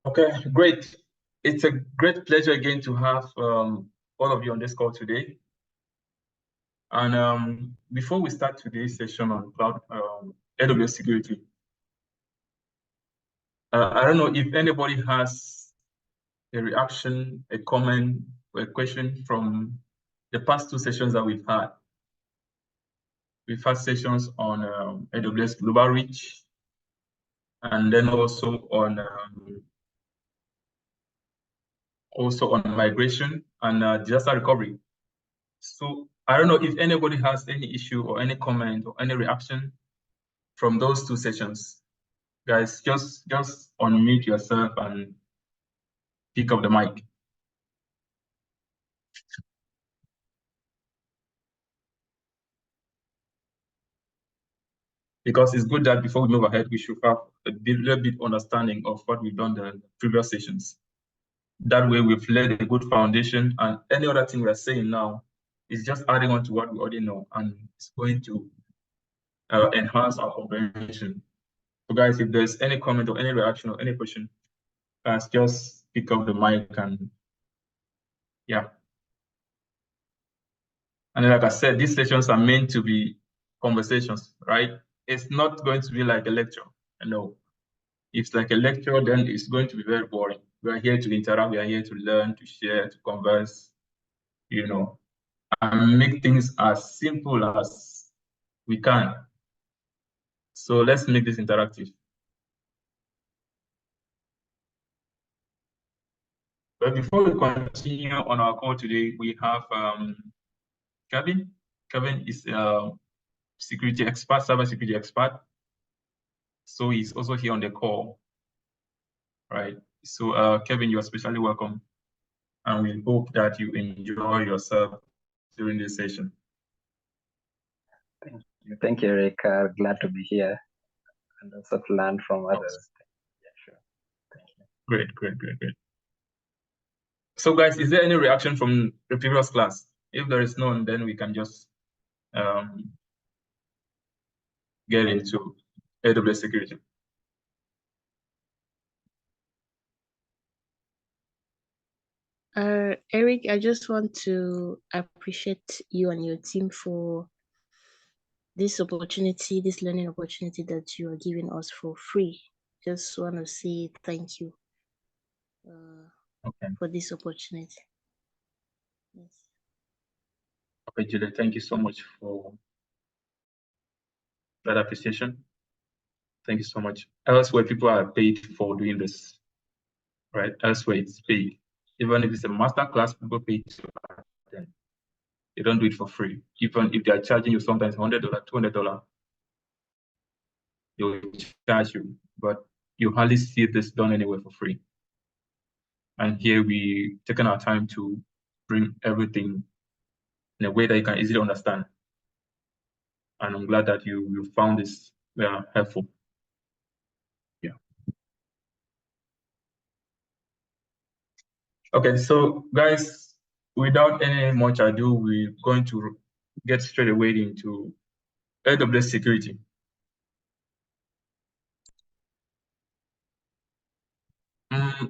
Okay, great. It's a great pleasure again to have all of you on this call today. And before we start today's session on cloud AWS security, I don't know if anybody has a reaction, a comment, or a question from the past two sessions that we've had. We've had sessions on AWS Global Reach, and then also on migration and disaster recovery. So I don't know if anybody has any issue or any comment or any reaction from those two sessions. Guys, just unmute yourself and pick up the mic. Because it's good that before we move ahead, we should have a little bit understanding of what we've done in the previous sessions. That way we've laid a good foundation, and any other thing we're saying now is just adding on to what we already know, and it's going to enhance our comprehension. So guys, if there's any comment or any reaction or any question, guys, just pick up the mic and yeah. And like I said, these sessions are meant to be conversations, right? It's not going to be like a lecture. No. If it's like a lecture, then it's going to be very boring. We are here to interact, we are here to learn, to share, to converse, and make things as simple as we can. So let's make this interactive. But before we continue on our call today, we have Kevin. Kevin is a security expert, cybersecurity expert. So he's also here on the call, right? So Kevin, you are especially welcome. And we hope that you enjoy yourself during this session. Thank you, Rick. Glad to be here and also to learn from others. Yeah, sure. Thank you. Great. So guys, is there any reaction from the previous class? If there is none, then we can just get into AWS security. Eric, I just want to appreciate you and your team for this opportunity, this learning opportunity that you are giving us for free. Just want to say thank you for this opportunity. Yes. Okay, Julie, thank you so much for that appreciation. Thank you so much. Elsewhere, people are paid for doing this, right? Elsewhere, it's paid. Even if it's a master class, people pay to attend. They don't do it for free. Even if they are charging you sometimes $100, $200, they will charge you, but you hardly see this done anywhere for free. And here we taken our time to bring everything in a way that you can easily understand. And I'm glad that you found this helpful. Yeah. Okay, so guys, without any much ado, we're going to get straight away into AWS security.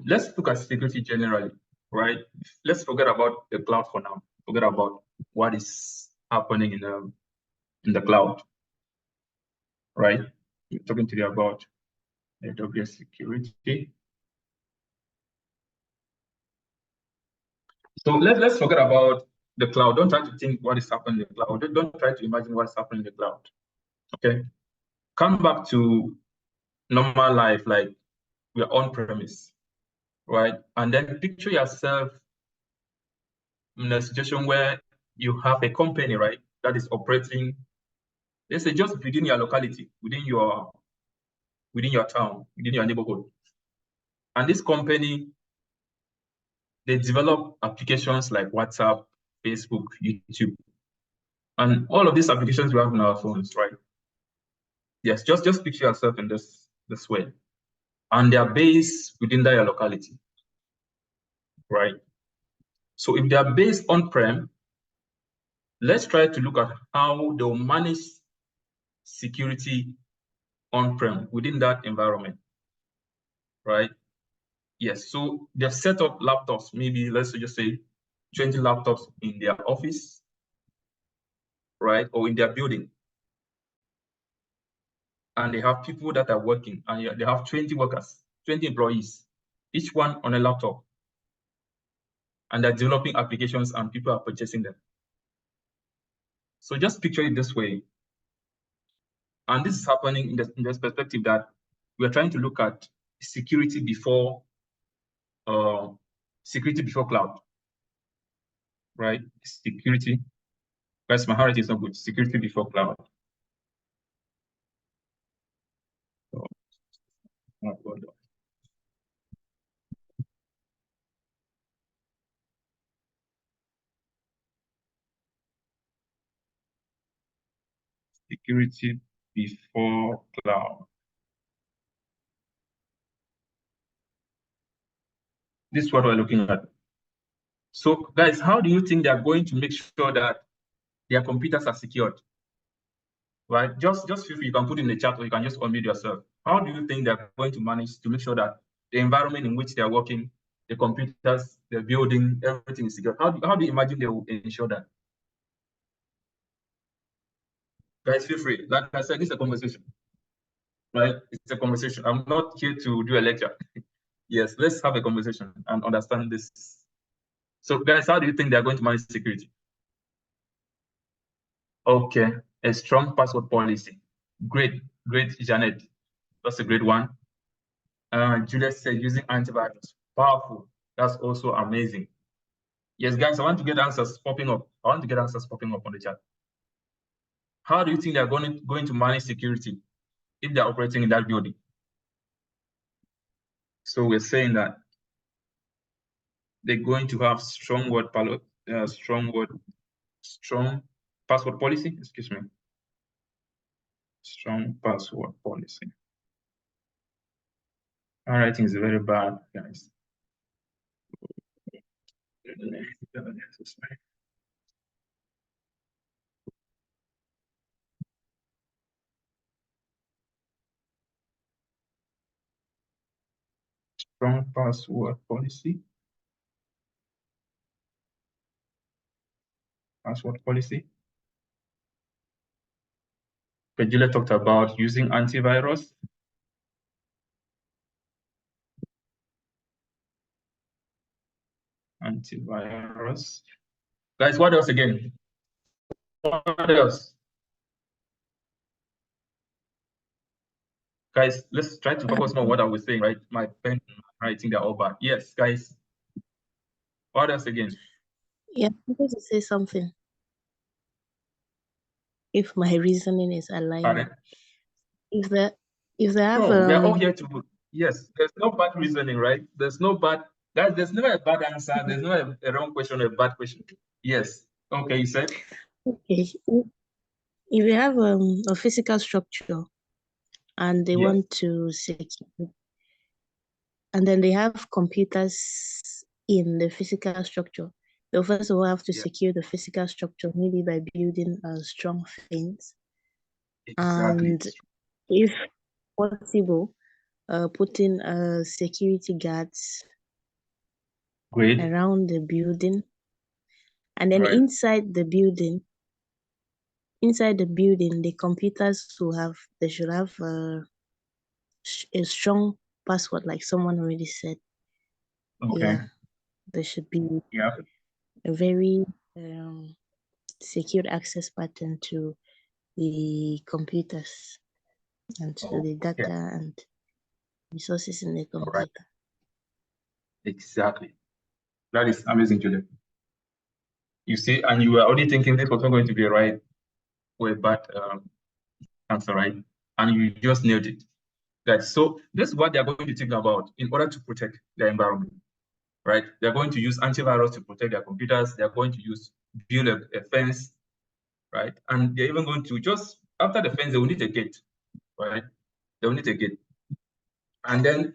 Let's look at security generally, right? Let's forget about the cloud for now. Forget about what is happening in the cloud, right? We're talking today about AWS security. So let's forget about the cloud. Don't try to think what is happening in the cloud. Don't try to imagine what's happening in the cloud. Okay, come back to normal life, like we're on premise, right? And then picture yourself in a situation where you have a company, right, that is operating, let's say, just within your locality, within your town, within your neighborhood. And this company, they develop applications like WhatsApp, Facebook, YouTube, and all of these applications we have on our phones, right? Yes, just picture yourself in this way. And they are based within their locality, right? So if they are based on-prem, let's try to look at how they'll manage security on-prem within that environment, right? Yes, so they've set up laptops, maybe let's just say 20 laptops in their office, right, or in their building. And they have people that are working, and they have 20 workers, 20 employees, each one on a laptop. And they're developing applications and people are purchasing them. So just picture it this way. And this is happening in this perspective that we're trying to look at security before cloud, right? Security, because my heart is not good. Security before cloud. So, security before cloud. This is what we're looking at. So guys, how do you think they're going to make sure that their computers are secured? Right? Just feel free, you can put in the chat or you can just unmute yourself. How do you think they're going to manage to make sure that the environment in which they're working, the computers, the building, everything is secure? How do you imagine they will ensure that? Guys, feel free. Like I said, it's a conversation. Right? It's a conversation. I'm not here to do a lecture. Yes, let's have a conversation and understand this. So guys, how do you think they're going to manage security? Okay, a strong password policy. Great, Janet. That's a great one. Juliet said using antivirus. Powerful. That's also amazing. Yes, guys, I want to get answers popping up. I want to get answers popping up on the chat. How do you think they're going to manage security if they're operating in that building? So we're saying that they're going to have strong password policy. Excuse me. Strong password policy. Our writing is very bad, guys. Strong password policy. Password policy. Pejula talked about using antivirus. Antivirus. Guys, what else again? What else? Guys, let's try to focus on what I was saying, right? My pen writing, they're all bad. Yes, guys. What else again? Yeah, I'm going to say something. If my reasoning is aligned. Pardon? If they have No, we're all here to, yes, there's no bad reasoning, right? There's no bad, guys, there's never a bad answer. There's never a wrong question or a bad question. Yes. Okay, you said? Okay. If you have a physical structure and they want to secure, and then they have computers in the physical structure, they'll first of all have to secure the physical structure, maybe by building a strong fence. Exactly. And if possible, putting security guards around the building. And then inside the building, the computers should have a strong password, like someone already said. Okay. Yeah, there should be a very secured access pattern to the computers and to the data and resources in the computer. Right. Exactly. That is amazing, Juliet. You see, and you were already thinking this was not going to be a right or a bad answer, right? And you just nailed it. Guys, so this is what they're going to think about in order to protect their environment, right? They're going to use antivirus to protect their computers. They're going to build a fence, right? And they're even going to just, after the fence, they will need a gate, right? They will need a gate. And then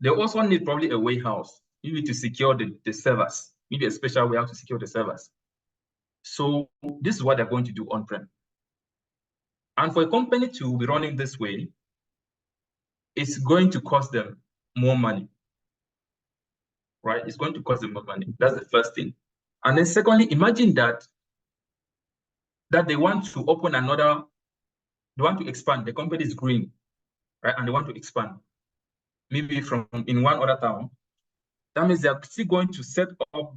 they also need probably a warehouse, maybe to secure the servers, maybe a special warehouse to secure the servers. So this is what they're going to do on-prem. And for a company to be running this way, it's going to cost them more money, right? It's going to cost them more money. That's the first thing. And then secondly, imagine that they want to open another, they want to expand. The company is growing, right? And they want to expand, maybe from in one other town. That means they're still going to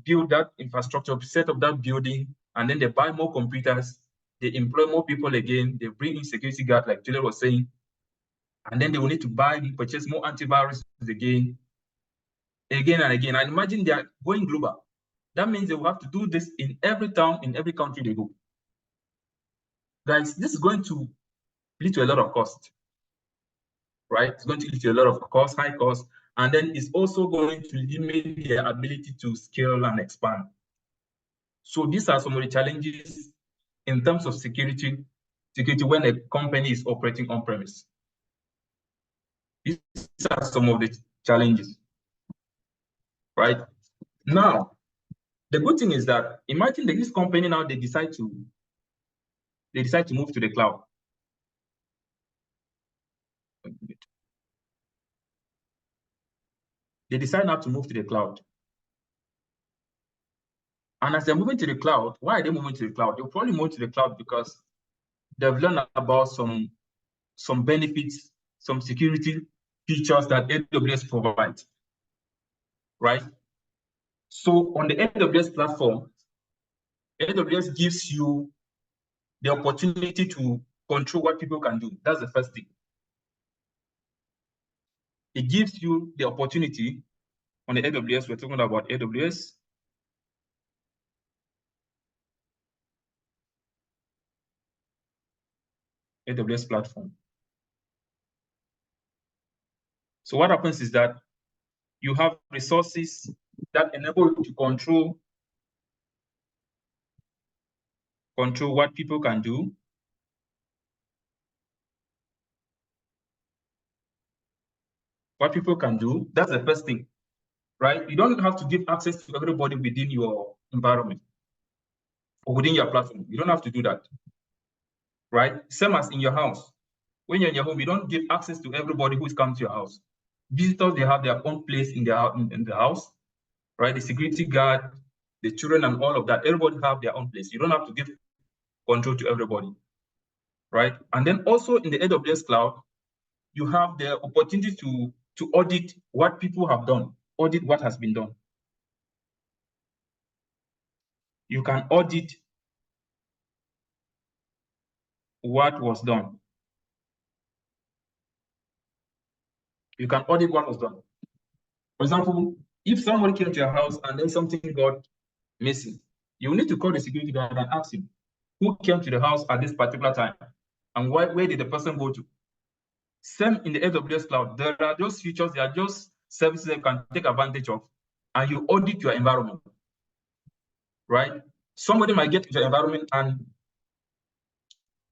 build that infrastructure, set up that building, and then they buy more computers, they employ more people again, they bring in security guards, like Juliet was saying, and then they will need to purchase more antivirus again and again. And imagine they are going global. That means they will have to do this in every town, in every country they go. Guys, this is going to lead to a lot of cost, right? It's going to lead to a lot of cost, high cost, and then it's also going to limit their ability to scale and expand. So these are some of the challenges in terms of security when a company is operating on-premise. These are some of the challenges, right? Now, the good thing is that imagine that this company now they decide to move to the cloud. They decide now to move to the cloud. And as they're moving to the cloud, why are they moving to the cloud? They'll probably move to the cloud because they've learned about some benefits, some security features that AWS provides, right? So on the AWS platform, AWS gives you the opportunity to control what people can do. That's the first thing. It gives you the opportunity on the AWS, we're talking about AWS. AWS platform. So what happens is that you have resources that enable you to control what people can do. What people can do, that's the first thing, right? You don't have to give access to everybody within your environment or within your platform. You don't have to do that, right? Same as in your house. When you're in your home, you don't give access to everybody who's come to your house. Visitors, they have their own place in the house, right? The security guard, the children and all of that, everybody have their own place. You don't have to give control to everybody, right? And then also in the AWS cloud, you have the opportunity to audit what people have done, audit what has been done. You can audit what was done. You can audit what was done. For example, if somebody came to your house and then something got missing, you need to call the security guard and ask him, who came to the house at this particular time? And where did the person go to? Same in the AWS cloud. There are those features, there are just services that you can take advantage of, and you audit your environment, right? Somebody might get to your environment and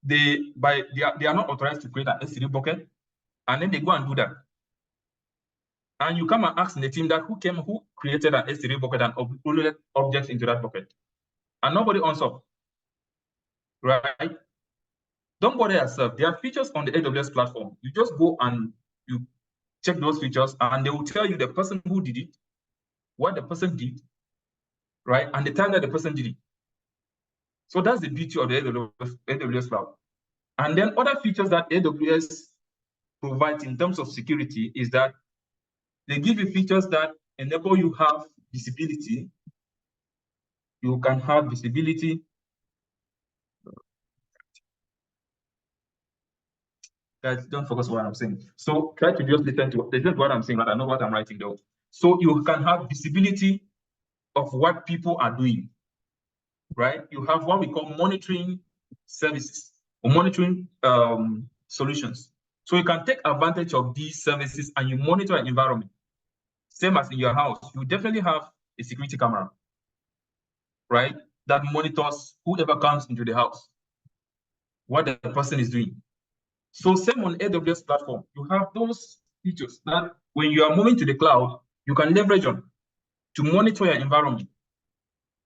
they are not authorized to create an S3 bucket, and then they go and do that. And you come and ask in the team that who created an S3 bucket and uploaded objects into that bucket, and nobody answers, right? Don't bother yourself. There are features on the AWS platform. You just go and you check those features, and they will tell you the person who did it, what the person did, right, and the time that the person did it. So that's the beauty of the AWS cloud. And then other features that AWS provides in terms of security is that they give you features that enable you have visibility. You can have visibility. Guys, don't focus on what I'm saying. So try to just listen to what I'm saying, but I know what I'm writing though. So you can have visibility of what people are doing, right? You have what we call monitoring services or monitoring solutions. So you can take advantage of these services and you monitor an environment. Same as in your house, you definitely have a security camera, right? That monitors whoever comes into the house, what the person is doing. So same on AWS platform, you have those features that when you are moving to the cloud, you can leverage on to monitor your environment,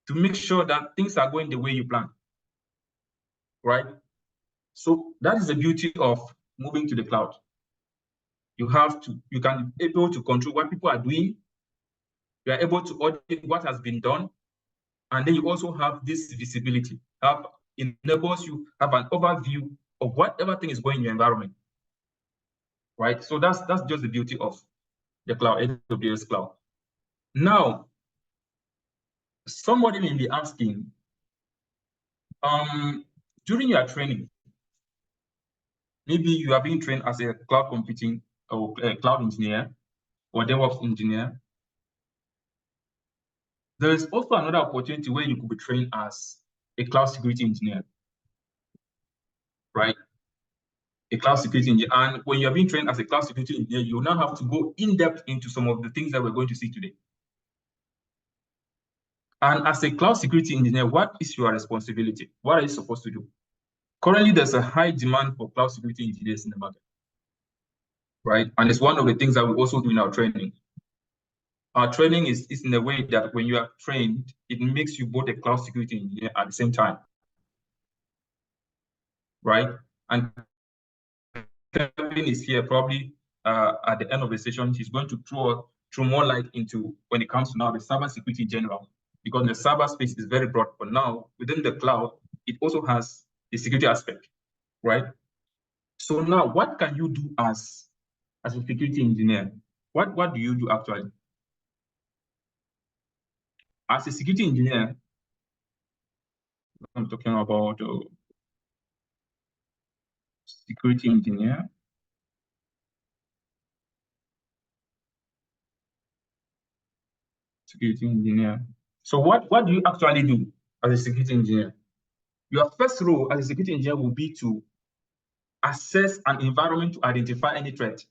to make sure that things are going the way you plan, right? So that is the beauty of moving to the cloud. You can be able to control what people are doing. You are able to audit what has been done. And then you also have this visibility. Enables you have an overview of whatever thing is going in your environment. Right? So that's just the beauty of the cloud, AWS cloud. Now, somebody may be asking, during your training, maybe you are being trained as a cloud computing or a cloud engineer or DevOps engineer. There is also another opportunity where you could be trained as a cloud security engineer, right? A cloud security engineer. And when you're being trained as a cloud security engineer, you now have to go in depth into some of the things that we're going to see today. And as a cloud security engineer, what is your responsibility? What are you supposed to do? Currently, there's a high demand for cloud security engineers in the market, right? And it's one of the things that we also do in our training. Our training is in a way that when you are trained, it makes you both a cloud security engineer at the same time, right? And Kevin is here probably at the end of the session. He's going to throw more light into when it comes to now the cyber security in general, because the cyber space is very broad. But now within the cloud, it also has the security aspect, right? So now, what can you do as a security engineer? What do you do actually? As a security engineer, I'm talking about security engineer. Security engineer. So what do you actually do as a security engineer? Your first role as a security engineer will be to assess an environment to identify any threat.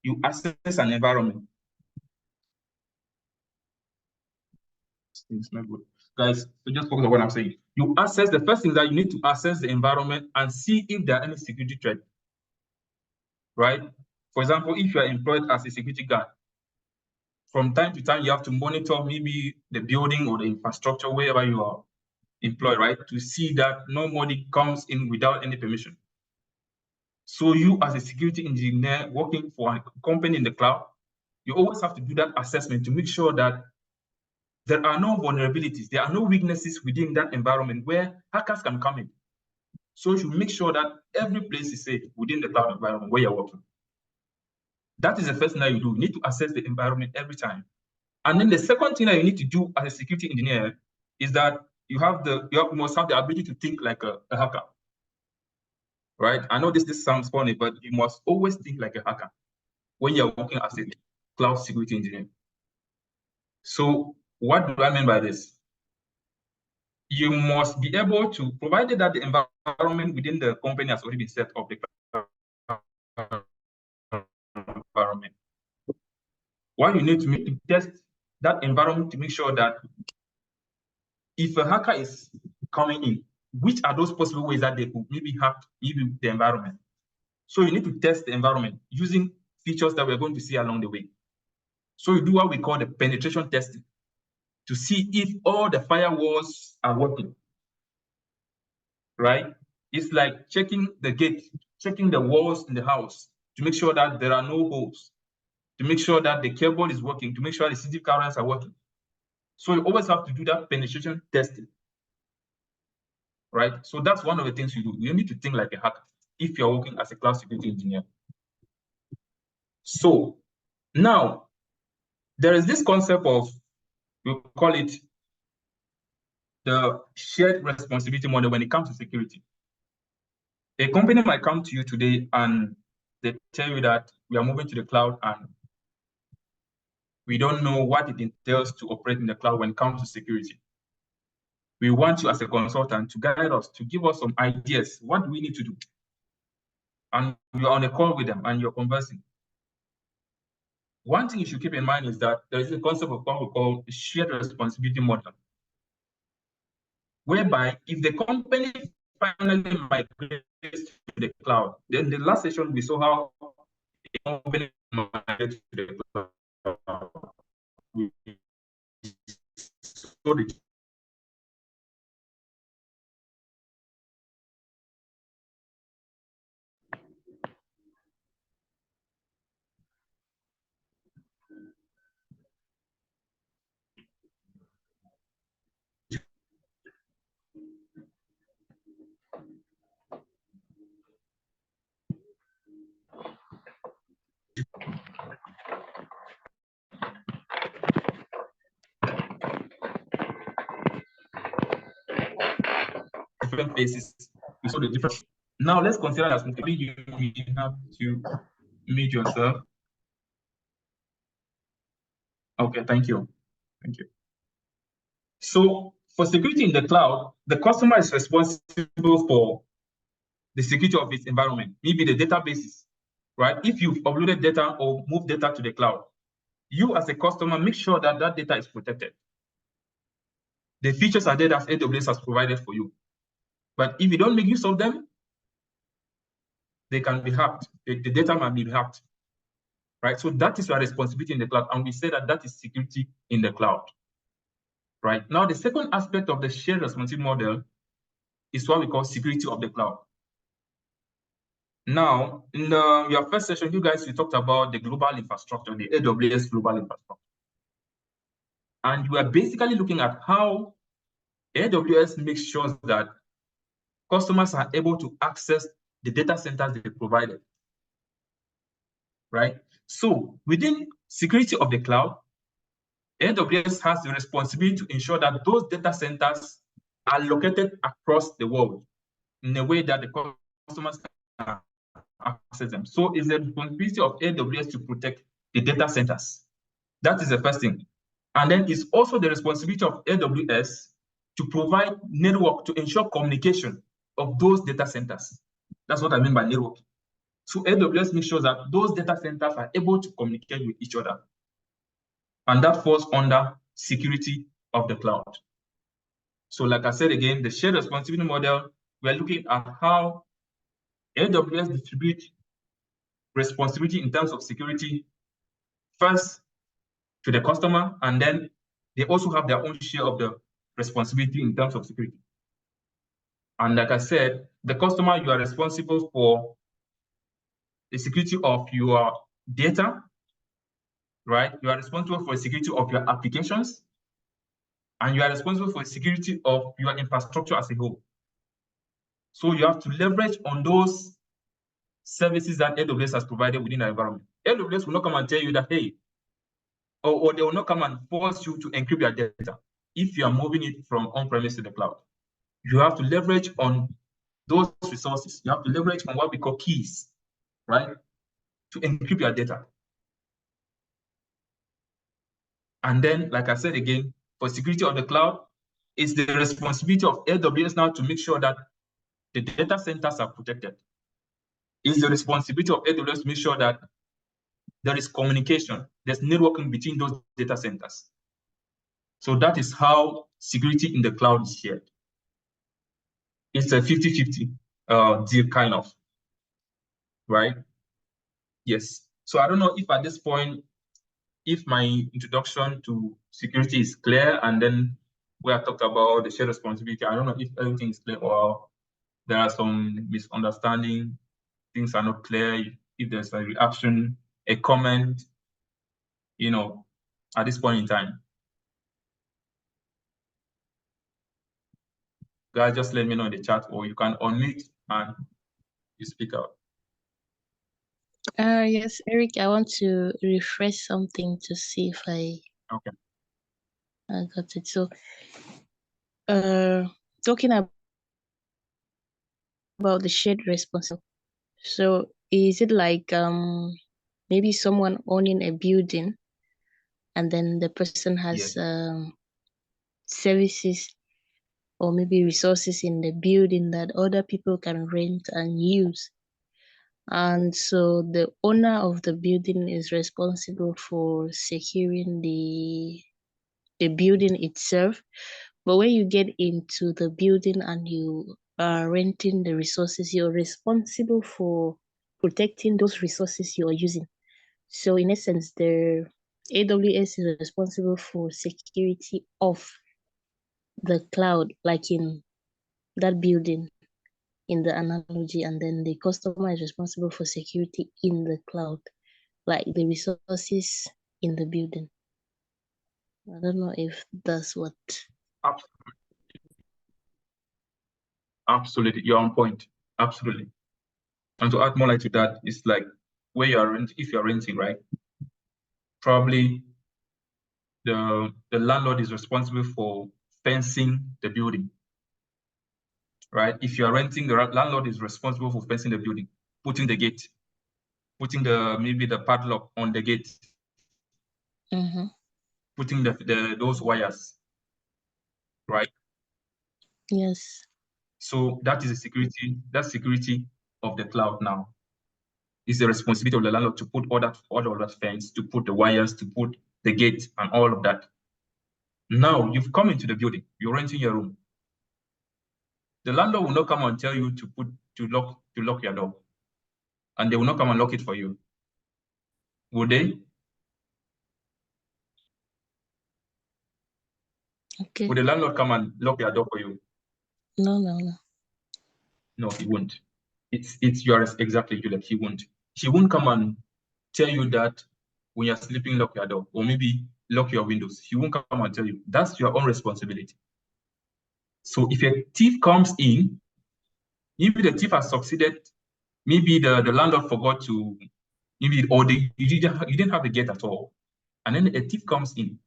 You assess an environment. It's not good. Guys, so just focus on what I'm saying. You assess, the first thing that you need to assess the environment and see if there are any security threat, right? For example, if you are employed as a security guard, from time to time, you have to monitor maybe the building or the infrastructure, wherever you are employed, right? To see that nobody comes in without any permission. So you as a security engineer working for a company in the cloud, you always have to do that assessment to make sure that there are no vulnerabilities, there are no weaknesses within that environment where hackers can come in. So you should make sure that every place is safe within the cloud environment where you're working. That is the first thing that you do. You need to assess the environment every time. And then the second thing that you need to do as a security engineer is that you must have the ability to think like a hacker. Right? I know this sounds funny, but you must always think like a hacker when you're working as a cloud security engineer. So what do I mean by this? You must be able to, provided that the environment within the company has already been set up, the environment. What you need to make to test that environment to make sure that if a hacker is coming in, which are those possible ways that they could maybe hack maybe the environment? So you need to test the environment using features that we're going to see along the way. So you do what we call the penetration testing to see if all the firewalls are working, right? It's like checking the gate, checking the walls in the house to make sure that there are no holes, to make sure that the cable is working, to make sure the CCTV cameras are working. So you always have to do that penetration testing, right? So that's one of the things you do. You need to think like a hacker if you're working as a cloud security engineer. So now there is this concept of, we call it the shared responsibility model when it comes to security. A company might come to you today and they tell you that we are moving to the cloud and we don't know what it entails to operate in the cloud when it comes to security. We want you as a consultant to guide us, to give us some ideas. What do we need to do? And you're on a call with them and you're conversing. One thing you should keep in mind is that there is a concept of what we call a shared responsibility model, whereby if the company finally migrates to the cloud, then the last session we saw how a company migrates to the cloud. We saw the different phases, we saw the different. Now let's consider that maybe you have to mute yourself. Okay, thank you. Thank you. So for security in the cloud, the customer is responsible for the security of its environment, maybe the databases, right? If you've uploaded data or moved data to the cloud, you as a customer make sure that that data is protected. The features are there that AWS has provided for you. But if you don't make use of them, they can be hacked. The data might be hacked, right? So that is your responsibility in the cloud. And we say that that is security in the cloud, right? Now, the second aspect of the shared responsibility model is what we call security of the cloud. Now, in your first session, you talked about the global infrastructure, the AWS global infrastructure. And we are basically looking at how AWS makes sure that customers are able to access the data centers they provided, right? So within security of the cloud, AWS has the responsibility to ensure that those data centers are located across the world in a way that the customers can access them. So it's the responsibility of AWS to protect the data centers. That is the first thing. And then it's also the responsibility of AWS to provide network to ensure communication of those data centers. That's what I mean by network. So AWS makes sure that those data centers are able to communicate with each other. And that falls under security of the cloud. So like I said again, the shared responsibility model, we're looking at how AWS distributes responsibility in terms of security first to the customer, and then they also have their own share of the responsibility in terms of security. And like I said, the customer, you are responsible for the security of your data, right? You are responsible for the security of your applications, and you are responsible for the security of your infrastructure as a whole. So you have to leverage on those services that AWS has provided within the environment. AWS will not come and tell you that, hey, or they will not come and force you to encrypt your data if you are moving it from on-premise to the cloud. You have to leverage on those resources. You have to leverage on what we call keys, right, to encrypt your data. And then, like I said again, for security of the cloud, it's the responsibility of AWS now to make sure that the data centers are protected. It's the responsibility of AWS to make sure that there is communication, there's networking between those data centers. So that is how security in the cloud is shared. It's a 50-50 deal kind of, right? Yes. So I don't know if at this point, if my introduction to security is clear, and then we have talked about the shared responsibility. I don't know if everything is clear or there are some misunderstanding, things are not clear, if there's a reaction, a comment, you know, at this point in time. Guys, just let me know in the chat, or you can unmute and you speak out. Yes, Eric, I want to refresh something to see if I got it. So, talking about the shared responsibility. So, is it like maybe someone owning a building, and then the person has services or maybe resources in the building that other people can rent and use? And so the owner of the building is responsible for securing the building itself. But when you get into the building and you are renting the resources, you're responsible for protecting those resources you are using. So in essence, the AWS is responsible for security of the cloud, like in that building, in the analogy, and then the customer is responsible for security in the cloud, like the resources in the building. I don't know if that's what. Absolutely, you're on point. Absolutely. And to add more light to that, it's like where you are renting, if you're renting, right? Probably the landlord is responsible for fencing the building. right? If you are renting, the landlord is responsible for fencing the building, putting the gate, putting maybe the padlock on the gate, putting those wires, right? Yes. So that is the security. That's security of the cloud now. It's the responsibility of the landlord to put all of that fence, to put the wires, to put the gate, and all of that. Now you've come into the building. You're renting your room. The landlord will not come and tell you to lock your door, and they will not come and lock it for you. Would they? Okay. Would the landlord come and lock your door for you? No. No, he won't. It's yours exactly, Juliet. He won't. He won't come and tell you that when you're sleeping, lock your door, or maybe lock your windows. He won't come and tell you. That's your own responsibility. So if a thief comes in, maybe the thief has succeeded, maybe the landlord forgot to, maybe, or you didn't have the gate at all, and then a thief comes in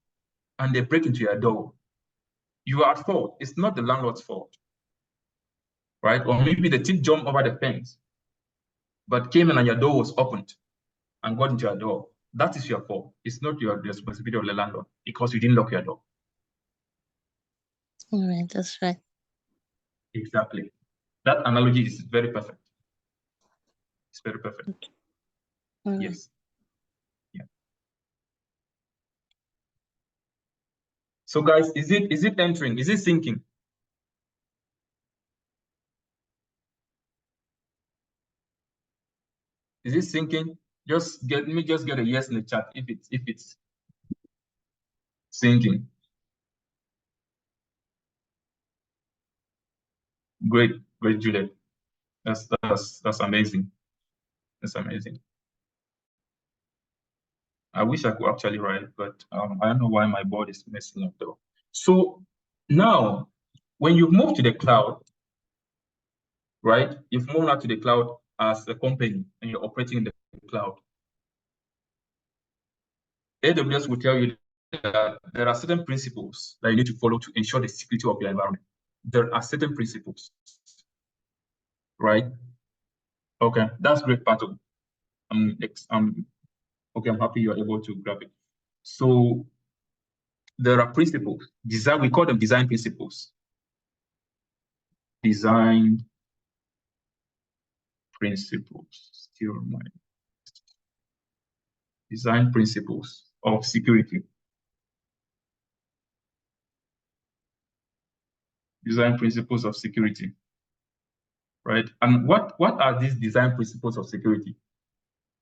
and they break into your door, you are at fault. It's not the landlord's fault, right? Or maybe the thief jumped over the fence, but came in and your door was opened and got into your door. That is your fault. It's not the responsibility of the landlord because you didn't lock your door. All right, that's right. Exactly. That analogy is very perfect. It's very perfect. Okay. All right. Yes. Yeah. So guys, is it entering? Is it sinking? Is it sinking? Let me just get a yes in the chat if it's sinking. Great, Juliet. That's amazing. That's amazing. I wish I could actually write, but I don't know why my board is messing up though. So now, when you move to the cloud, right? You've moved out to the cloud as a company and you're operating in the cloud. AWS will tell you that there are certain principles that you need to follow to ensure the security of your environment. There are certain principles, right? Okay, that's great, Pato. Okay, I'm happy you're able to grab it. So there are principles. We call them design principles. Design principles. Still remind. Design principles of security. Design principles of security. Right? And what are these design principles of security?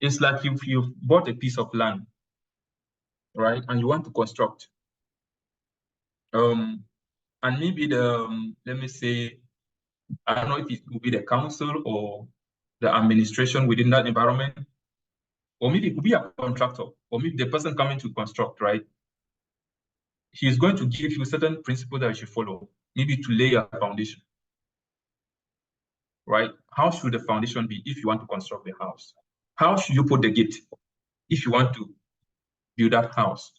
It's like if you've bought a piece of land, right? And you want to construct. And maybe let me say, I don't know if it will be the council or the administration within that environment, or maybe it could be a contractor, or maybe the person coming to construct, right? He's going to give you certain principles that you should follow, maybe to lay a foundation, right? How should the foundation be if you want to construct the house? How should you put the gate if you want to build that house,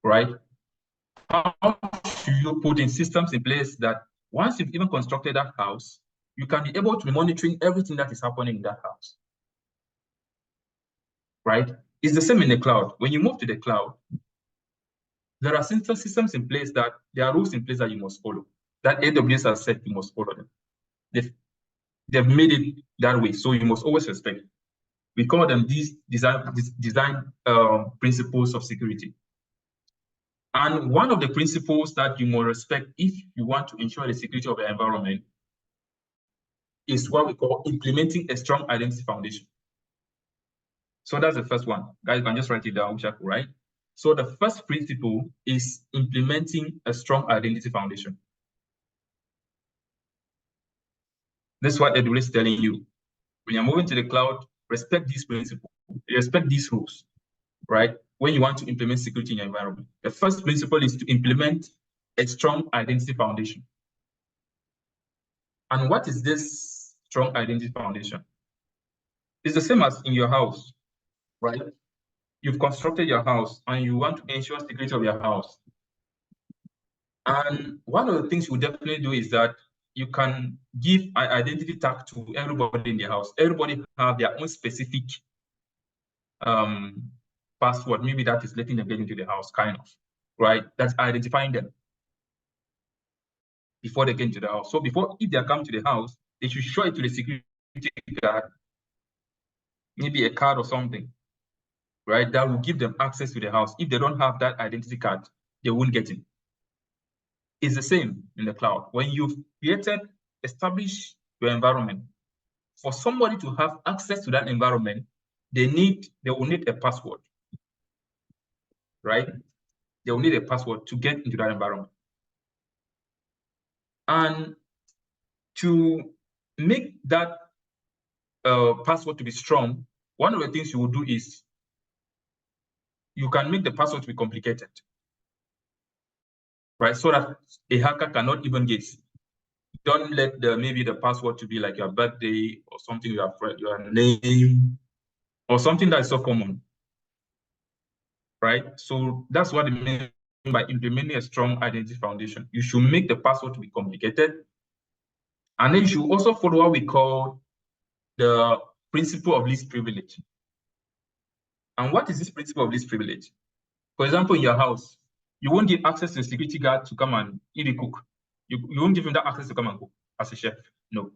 right? How should you put in systems in place that once you've even constructed that house, you can be able to be monitoring everything that is happening in that house, right? It's the same in the cloud. When you move to the cloud, there are systems in place that there are rules in place that you must follow, that AWS has said you must follow them. They've made it that way, so you must always respect. We call them these design principles of security. And one of the principles that you must respect if you want to ensure the security of your environment is what we call implementing a strong identity foundation. So that's the first one. Guys, you can just write it down, right? So the first principle is implementing a strong identity foundation. This is what AWS is telling you. When you're moving to the cloud, respect these principles, respect these rules, right? When you want to implement security in your environment. The first principle is to implement a strong identity foundation. And what is this strong identity foundation? It's the same as in your house, right? You've constructed your house and you want to ensure security of your house. And one of the things you definitely do is that you can give an identity tag to everybody in the house. Everybody have their own specific password. Maybe that is letting them get into the house, kind of, right? That's identifying them before they get into the house. So if they are coming to the house, they should show it to the security guard, maybe a card or something, right? That will give them access to the house. If they don't have that identity card, they won't get in. It's the same in the cloud. When you've established your environment, for somebody to have access to that environment, they will need a password, right? They will need a password to get into that environment. And to make that password to be strong, one of the things you will do is you can make the password to be complicated, right? So that a hacker cannot even guess. Don't let maybe the password to be like your birthday or something, your name, or something that is so common, right? So that's what it means by implementing a strong identity foundation. You should make the password to be complicated. And then you should also follow what we call the principle of least privilege. And what is this principle of least privilege? For example, in your house, you won't give access to a security guard to come and eat a cook. You won't give him that access to come and cook as a chef. No,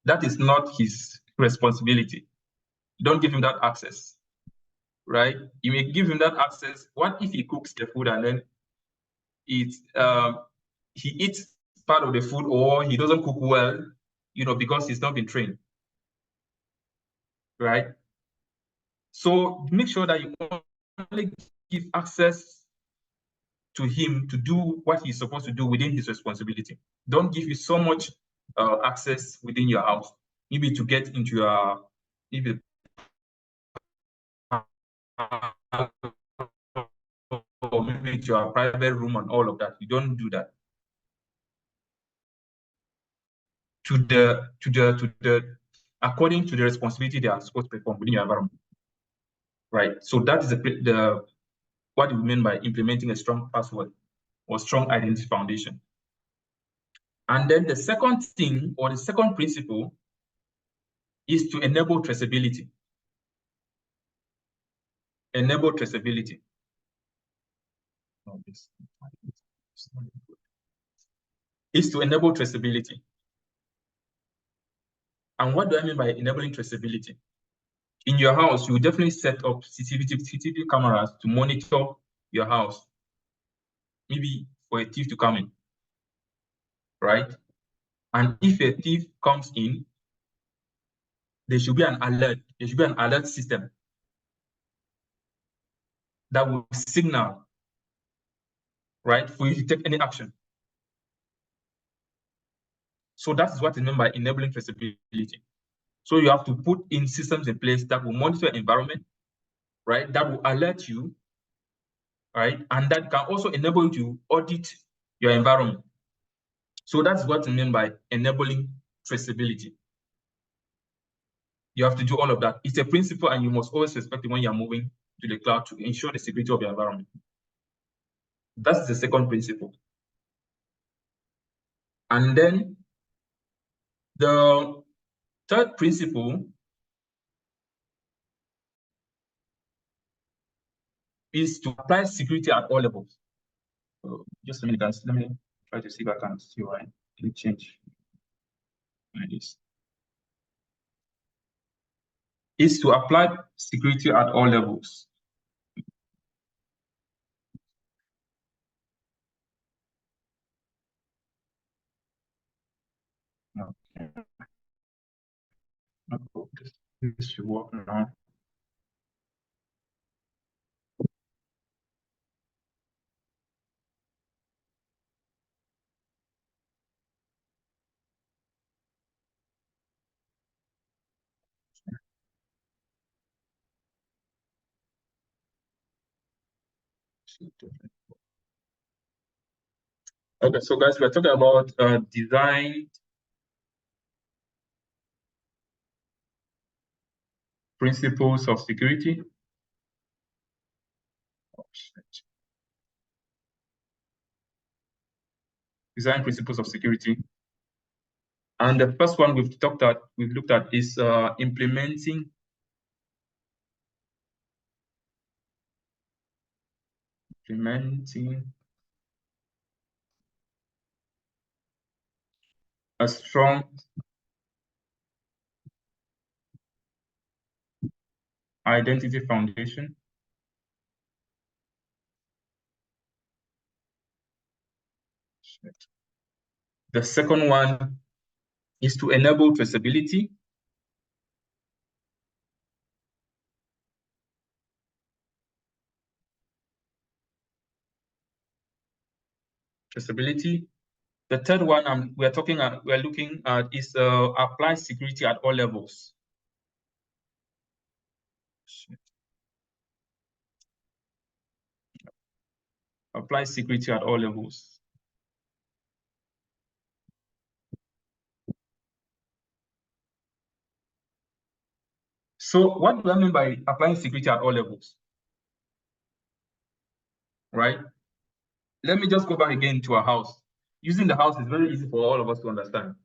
that is not his responsibility. Don't give him that access, right? You may give him that access. What if he cooks the food and then he eats part of the food, or he doesn't cook well, because he's not been trained, right? So make sure that you only give access to him to do what he's supposed to do within his responsibility. Don't give you so much access within your house, maybe to get into your or maybe to your private room and all of that. You don't do that. According to the responsibility they are supposed to perform within your environment, right? So that is what we mean by implementing a strong password or strong identity foundation. And then the second thing, or the second principle, is to enable traceability. Enable traceability. Is to enable traceability. And what do I mean by enabling traceability? In your house, you will definitely set up CCTV cameras to monitor your house, maybe for a thief to come in, right? And if a thief comes in, there should be an alert. There should be an alert system that will signal, right, for you to take any action. So that's what is meant by enabling traceability. So you have to put in systems in place that will monitor your environment, right? That will alert you, right? And that can also enable you to audit your environment. So that's what I mean by enabling traceability. You have to do all of that. It's a principle, and you must always respect it when you're moving to the cloud to ensure the security of your environment. That's the second principle. And then the third principle is to apply security at all levels. So just a minute, guys. Let me try to see if I can see why it change. Like this. Is to apply security at all levels. Okay. This should work now. Okay, so guys, we're talking about design principles of security. Oh, shit. Design principles of security. And the first one we've looked at is implementing a strong identity foundation. The second one is to enable traceability. The third one we're looking at is apply security at all levels. Apply security at all levels. So what do I mean by applying security at all levels? Right? Let me just go back again to a house. Using the house is very easy for all of us to understand.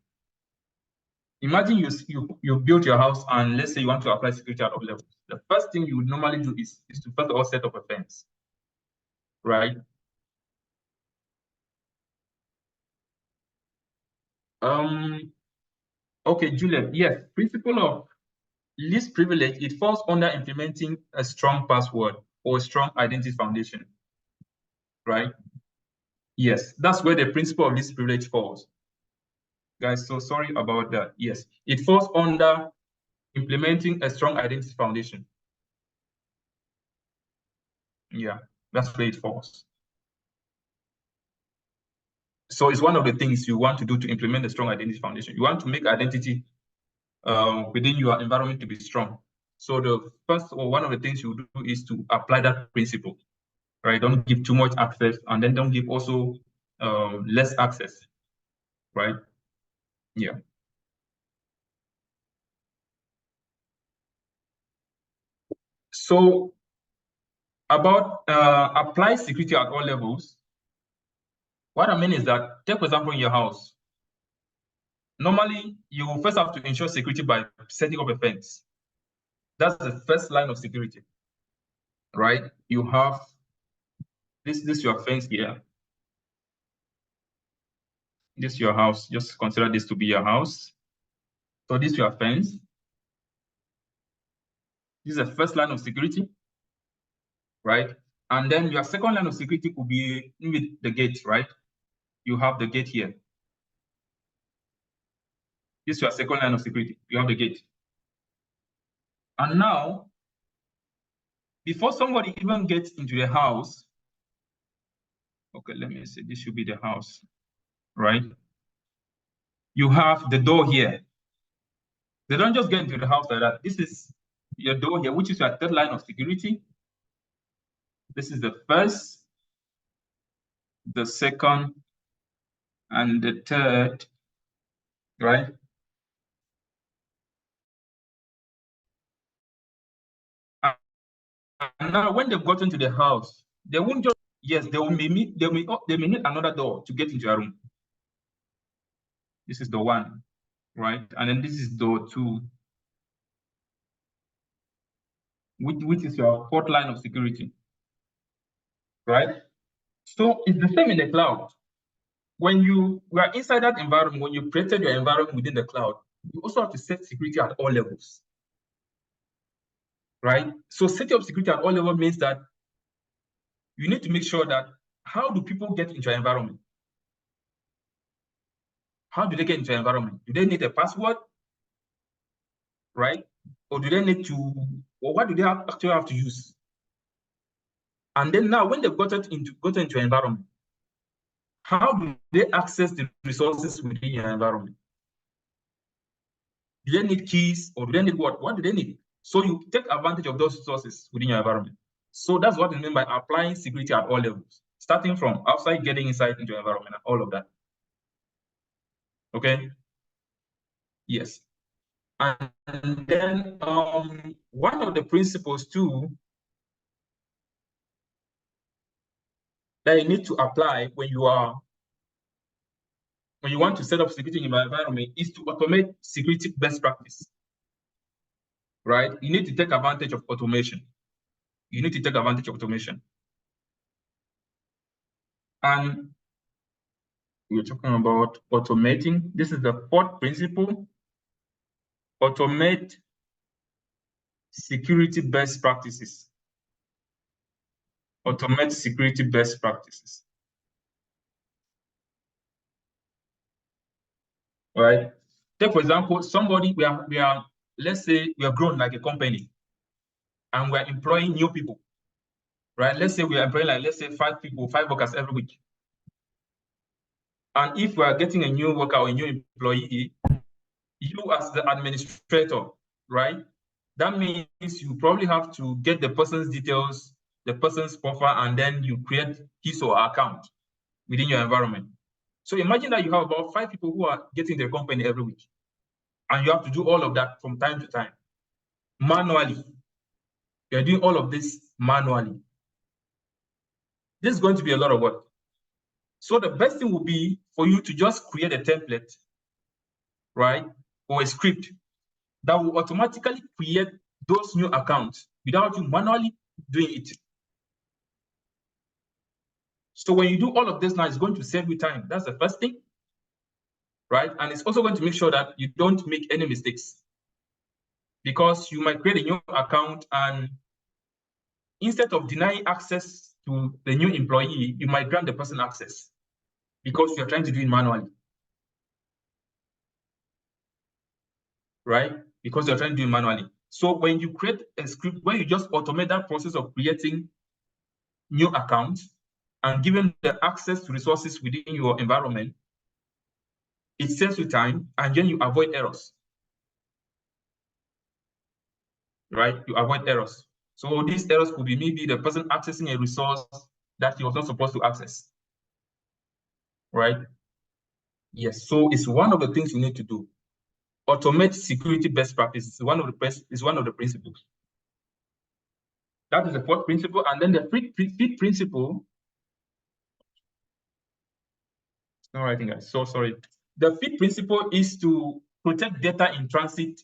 Imagine you built your house, and let's say you want to apply security at all levels. The first thing you would normally do is to first of all set up a fence, right? Okay, Juliet, yes, principle of least privilege, it falls under implementing a strong password or a strong identity foundation, right? Yes, that's where the principle of least privilege falls. Guys, so sorry about that. Yes, it falls under implementing a strong identity foundation. Yeah, that's where it falls. So it's one of the things you want to do to implement a strong identity foundation. You want to make identity within your environment to be strong. So the first or one of the things you do is to apply that principle, right? Don't give too much access, and then don't give also less access, right? Yeah. So about apply security at all levels, what I mean is that, take for example, in your house, normally you will first have to ensure security by setting up a fence. That's the first line of security, right? You have this your fence here. This your house. Just consider this to be your house. So this your fence. This is the first line of security, right? And then your second line of security could be with the gate, right? You have the gate here. This is your second line of security. You have the gate. And now, before somebody even gets into the house, okay, let me see, this should be the house, right? You have the door here. They don't just get into the house like that. This is your door here, which is your third line of security. This is the first, the second, and the third, right? And now when they've gotten to the house, they won't just, yes, they may need another door to get into your room. This is the one, right? And then this is door 2, which is your fourth line of security, right? So it's the same in the cloud. When you were inside that environment, when you created your environment within the cloud, you also have to set security at all levels, right? So setting up security at all levels means that you need to make sure that how do people get into your environment? How do they get into your environment? Do they need a password, right? Or do they need to, or what do they actually have to use? And then now when they've gotten into your environment, how do they access the resources within your environment? Do they need keys, or do they need what? What do they need? So you take advantage of those resources within your environment. So that's what I mean by applying security at all levels, starting from outside, getting inside into your environment, and all of that. Okay? Yes. And then one of the principles too that you need to apply when you are when you want to set up security in your environment is to automate security best practice, right? You need to take advantage of automation. You need to take advantage of automation. And we're talking about automating. This is the fourth principle. Automate security best practices. Automate security best practices. Right? Take for example, somebody we are let's say we are grown like a company and we're employing new people. Right? Let's say we are employing like, let's say 5 people, 5 workers every week. And if we are getting a new worker or a new employee, you as the administrator, right? That means you probably have to get the person's details, the person's profile, and then you create his or her account within your environment. So imagine that you have about 5 people who are getting their company every week. And you have to do all of that from time to time, manually. You're doing all of this manually. This is going to be a lot of work. So the best thing would be for you to just create a template, right? Or a script that will automatically create those new accounts without you manually doing it. So when you do all of this now, it's going to save you time. That's the first thing, right? And it's also going to make sure that you don't make any mistakes, because you might create a new account and instead of denying access to the new employee, you might grant the person access because you're trying to do it manually, right? Because you're trying to do it manually. So when you create a script where you just automate that process of creating new accounts and giving the access to resources within your environment, it saves you time and then you avoid errors, right? You avoid errors. So these errors could be maybe the person accessing a resource that he was not supposed to access, right? Yes, so it's one of the things you need to do. Automate security best practices is one of the principles. That is the fourth principle. And then the fifth principle, it's not writing, guys, so sorry. The fifth principle is to protect data in transit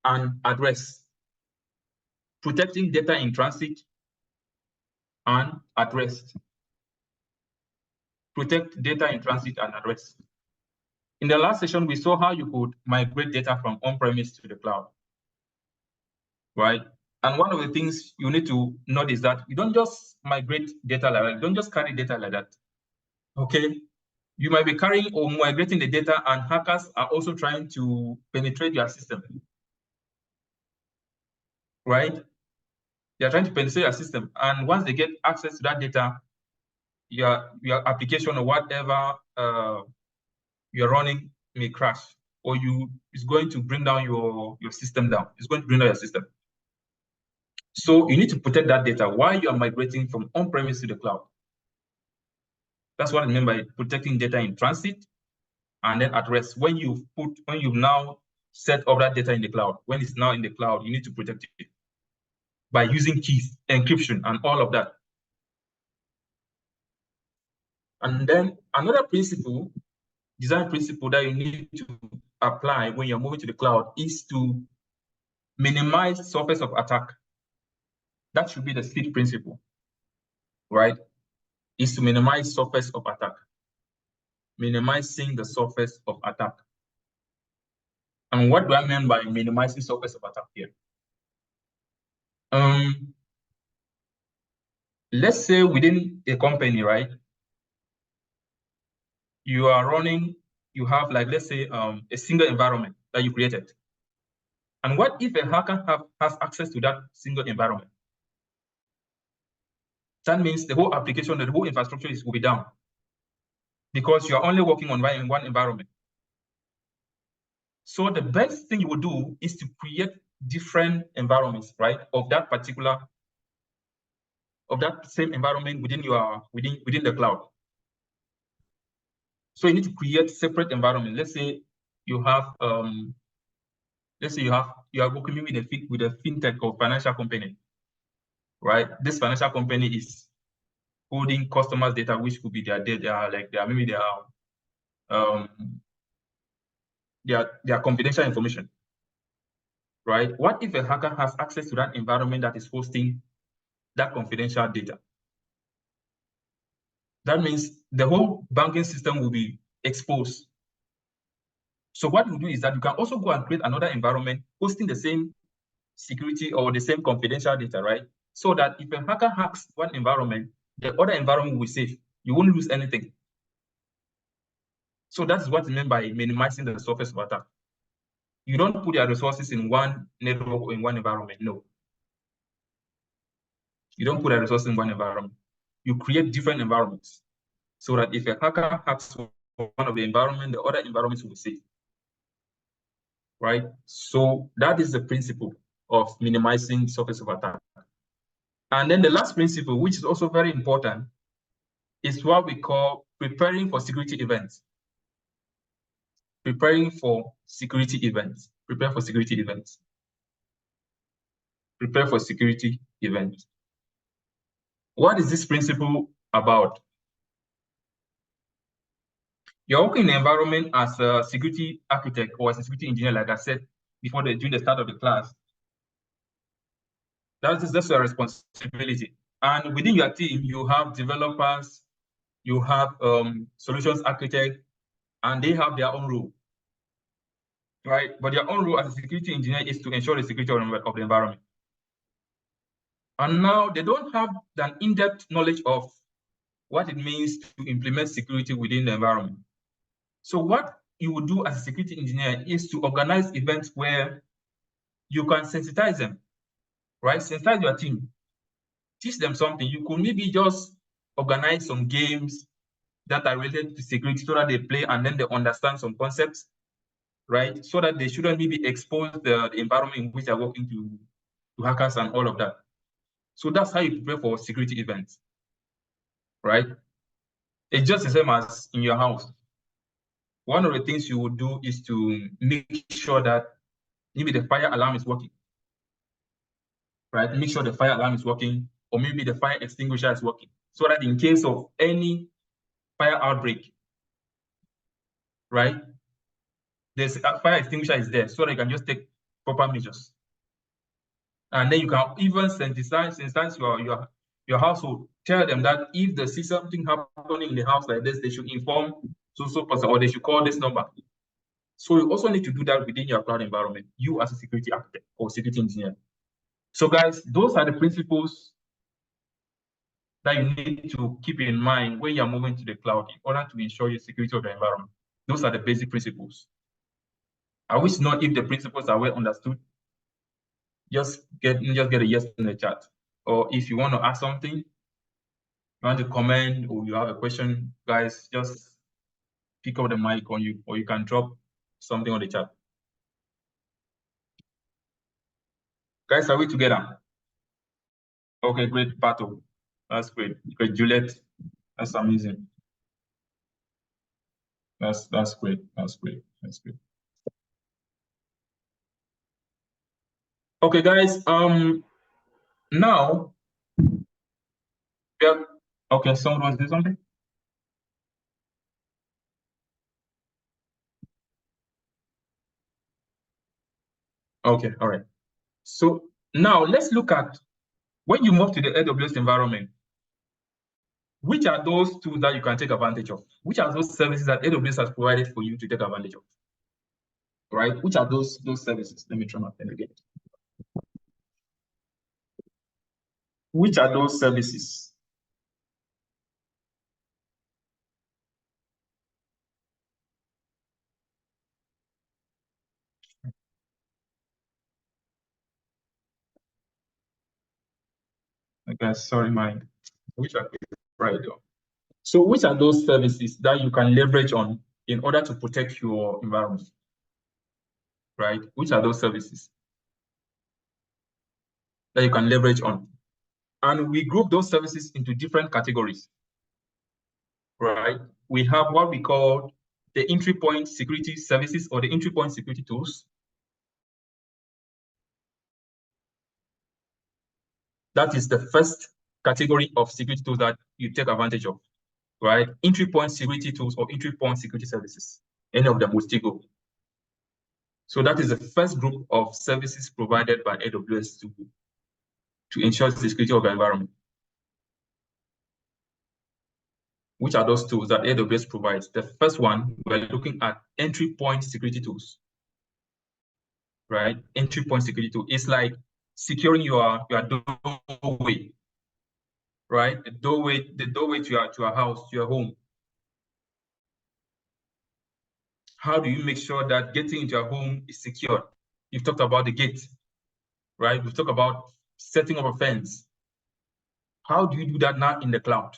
and address. Protecting data in transit and at rest. Protect data in transit and at rest. In the last session, we saw how you could migrate data from on-premise to the cloud, right? And one of the things you need to note is that you don't just migrate data like that. Don't just carry data like that, okay? You might be carrying or migrating the data, and hackers are also trying to penetrate your system, right? They're trying to penetrate your system. And once they get access to that data, your application or whatever you're running may crash, or it's going to bring down your system down. It's going to bring down your system. So you need to protect that data while you are migrating from on-premise to the cloud. That's what I mean by protecting data in transit and then at rest. When you've now set up that data in the cloud, when it's now in the cloud, you need to protect it by using keys, encryption, and all of that. And then another principle, design principle that you need to apply when you're moving to the cloud is to minimize surface of attack. That should be the fifth principle, right? Is to minimize surface of attack. Minimizing the surface of attack. And what do I mean by minimizing surface of attack here? Let's say within a company, right? You have like, let's say a single environment that you created. And what if a hacker has access to that single environment? That means the whole application, the whole infrastructure will be down because you're only working on one environment. So the best thing you will do is to create different environments, right, of that same environment within the cloud. So you need to create separate environment. Let's say you have you are working with a fintech or financial company, right? This financial company is holding customers' data, which could be their data, like maybe their their confidential information, right? What if a hacker has access to that environment that is hosting that confidential data? That means the whole banking system will be exposed. So what you do is that you can also go and create another environment hosting the same security or the same confidential data, right? So that if a hacker hacks one environment, the other environment will be safe. You won't lose anything. So that's what I mean by minimizing the surface of attack. You don't put your resources in one network or in one environment. No. You don't put your resources in one environment. You create different environments so that if a hacker hacks one of the environment, the other environments will be safe. Right? So that is the principle of minimizing surface of attack. And then the last principle, which is also very important, is what we call preparing for security events. Preparing for security events. Prepare for security events. Prepare for security events. What is this principle about? You're working in an environment as a security architect or as a security engineer, like I said before during the start of the class. That's your responsibility. And within your team, you have developers, you have solutions architect, and they have their own role, right? But their own role as a security engineer is to ensure the security of the environment. And now they don't have an in-depth knowledge of what it means to implement security within the environment. So what you would do as a security engineer is to organize events where you can sensitize them, right? Sensitize your team, teach them something. You could maybe just organize some games that are related to security so that they play and then they understand some concepts, right? So that they shouldn't maybe expose the environment in which they're working to hackers and all of that. So that's how you prepare for security events, right? It's just the same as in your house. One of the things you would do is to make sure that maybe the fire alarm is working, right? Make sure the fire alarm is working, or maybe the fire extinguisher is working, so that in case of any fire outbreak, right, this fire extinguisher is there, so that you can just take proper measures. And then you can even sensitize your household. Tell them that if they see something happening in the house like this, they should inform so person, or they should call this number. So you also need to do that within your cloud environment, you as a security architect or security engineer. So guys, those are the principles that you need to keep in mind when you're moving to the cloud in order to ensure your security of the environment. Those are the basic principles. I wish to know if the principles are well understood. Just get a yes in the chat. Or if you want to ask something, you want to comment, or you have a question, guys, just pick up the mic on you, or you can drop something on the chat. Guys, are we together? Okay, great, Pato. That's great. Great, Juliet. That's amazing. That's great. That's great. That's great. Okay, guys. Now, yeah. Okay, someone wants to do something? Okay, all right. So now let's look at when you move to the AWS environment, which are those tools that you can take advantage of? Which are those services that AWS has provided for you to take advantage of? Right? Which are those services? Let me try my pen again. Which are those services? Okay, sorry, which are right? So which are those services that you can leverage on in order to protect your environment? Right? Which are those services that you can leverage on? And we group those services into different categories. Right? We have what we call the entry point security services or the entry point security tools. That is the first category of security tools that you take advantage of. right? Entry point security tools or entry point security services. Any of them will still go. So that is the first group of services provided by AWS to ensure the security of the environment. Which are those tools that AWS provides? The first one, we're looking at entry point security tools, right? Entry point security tool is like securing your doorway, right? The doorway to your house, to your home. How do you make sure that getting into your home is secure? You've talked about the gate, right? We've talked about setting up a fence. How do you do that now in the cloud?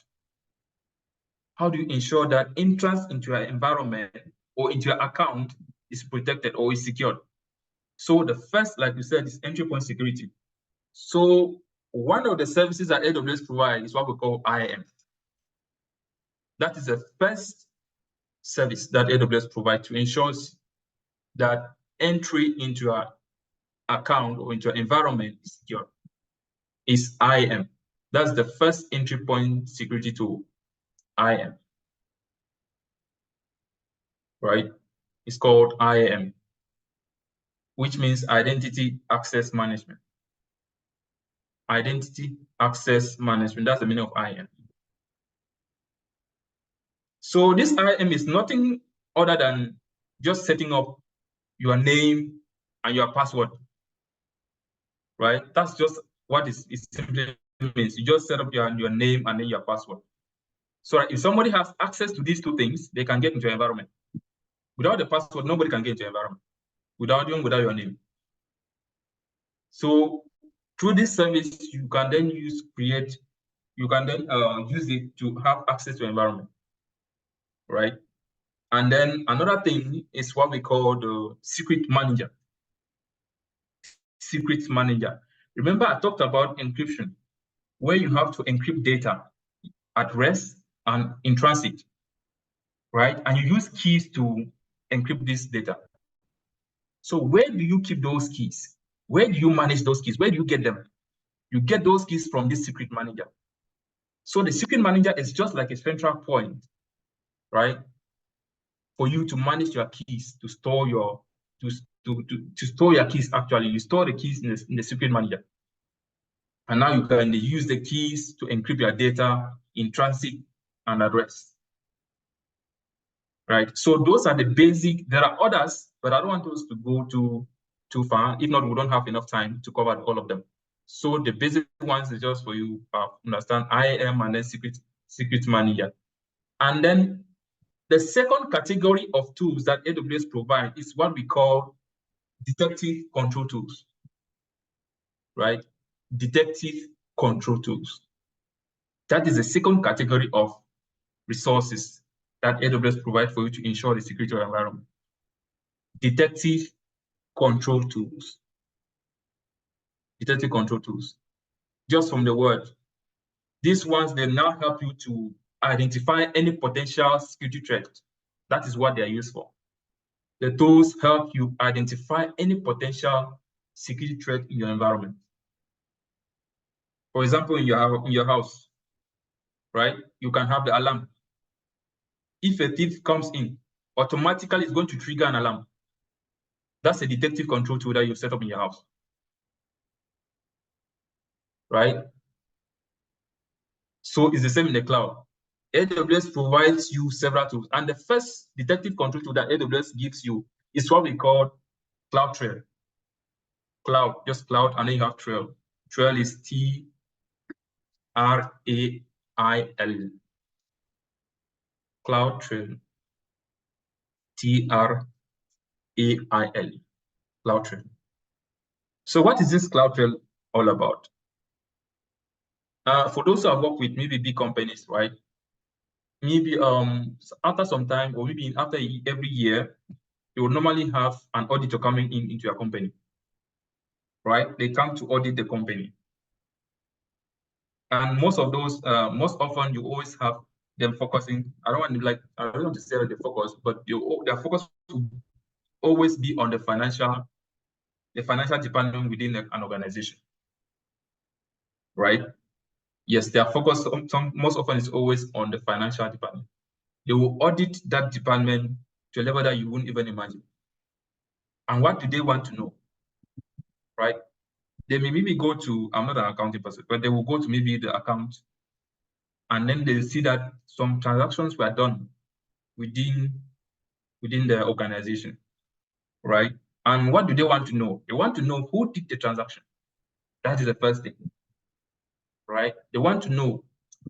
How do you ensure that entrance into your environment or into your account is protected or is secured? So the first, like you said, is entry point security. So one of the services that AWS provides is what we call IAM. That is the first service that AWS provides to ensure that entry into your account or into your environment is secure. Is IAM. That's the first entry point security tool, IAM. Right? It's called IAM, which means Identity Access Management. Identity Access Management, that's the meaning of IAM. So this IAM is nothing other than just setting up your name and your password, right? That's just what it simply means. You just set up your name and then your password. So if somebody has access to these two things, they can get into your environment. Without the password, nobody can get into your environment. Without your name. So through this service, you can then use it to have access to environment, right? And then another thing is what we call the secret manager. Secret manager. Remember, I talked about encryption, where you have to encrypt data at rest and in transit, right? And you use keys to encrypt this data. So where do you keep those keys? Where do you manage those keys? Where do you get them? You get those keys from this secret manager. So the secret manager is just like a central point, right? For you to manage your keys, to store your keys. Actually, you store the keys in the secret manager. And now you can use the keys to encrypt your data in transit and at rest. Right? So those are the basic. There are others, but I don't want us to go too far. If not, we don't have enough time to cover all of them. So the basic ones is just for you understand IAM and then secret manager. And then the second category of tools that AWS provides is what we call detective control tools, right? Detective control tools. That is the second category of resources that AWS provides for you to ensure the security of your environment. Detective control tools. Detective control tools. Just from the word, these ones, they now help you to identify any potential security threat. That is what they are used for. The tools help you identify any potential security threat in your environment. For example, in your house, right? You can have the alarm. If a thief comes in, automatically it's going to trigger an alarm. That's a detective control tool that you set up in your house, right? So it's the same in the cloud. AWS provides you several tools, and the first detective control tool that AWS gives you is what we call CloudTrail. Cloud, just cloud, and then you have Trail. Trail is T-R-A-I-L. CloudTrail. T-R-A-I-L. CloudTrail. So what is this CloudTrail all about? For those who have worked with maybe big companies, right? Maybe after some time, or maybe after every year, you will normally have an auditor coming into your company, right? They come to audit the company. And most often you always have them focusing, I don't want to say that they focus, but their focus will always be on the financial department within an organization, right? Yes, their focus most often is always on the financial department. They will audit that department to a level that you wouldn't even imagine. And what do they want to know? Right? They may maybe go to, I'm not an accounting person, but they will go to maybe the account, and then they see that some transactions were done within the organization, right? And what do they want to know? They want to know who did the transaction. That is the first thing, right? They want to know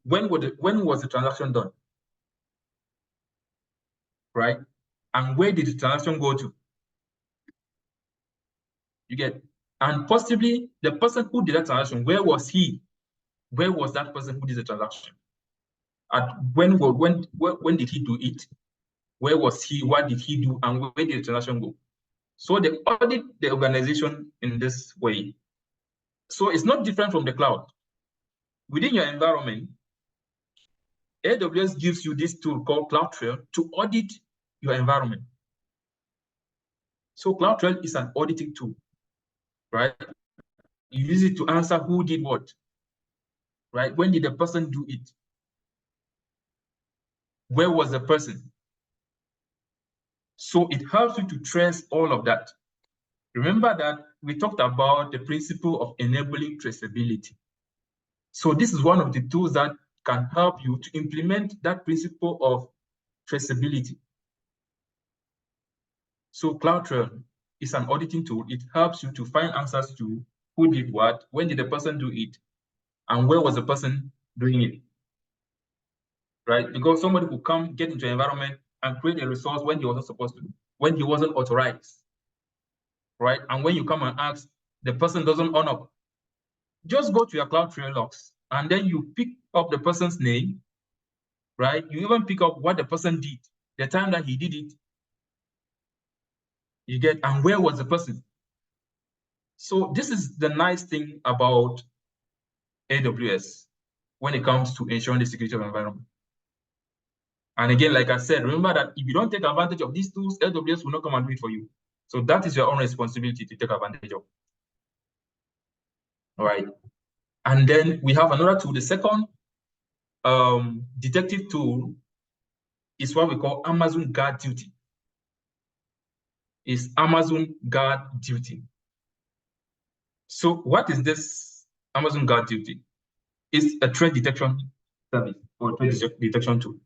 when was the transaction done, right? And where did the transaction go to? You get, and possibly the person who did that transaction, where was he? Where was that person who did the transaction? When did he do it? Where was he? What did he do? And where did the transaction go? So they audit the organization in this way. So it's not different from the cloud. Within your environment, AWS gives you this tool called CloudTrail to audit your environment. So CloudTrail is an auditing tool, right? You use it to answer who did what, right? When did the person do it? Where was the person? So it helps you to trace all of that. Remember that we talked about the principle of enabling traceability. So this is one of the tools that can help you to implement that principle of traceability. So CloudTrail is an auditing tool. It helps you to find answers to who did what, when did the person do it, and where was the person doing it, right? Because somebody could come, get into an environment and create a resource when he wasn't supposed to, when he wasn't authorized, right? And when you come and ask, the person doesn't own up. Just go to your CloudTrail logs, and then you pick up the person's name, right? You even pick up what the person did, the time that he did it, you get, and where was the person? So this is the nice thing about AWS when it comes to ensuring the security of the environment. And again, like I said, remember that if you don't take advantage of these tools, AWS will not come and do it for you. So that is your own responsibility to take advantage of. All right. And then we have another tool. The second detective tool is what we call Amazon Guard Duty. It's Amazon Guard Duty. So what is this Amazon Guard Duty? It's a threat detection service or threat detection tool.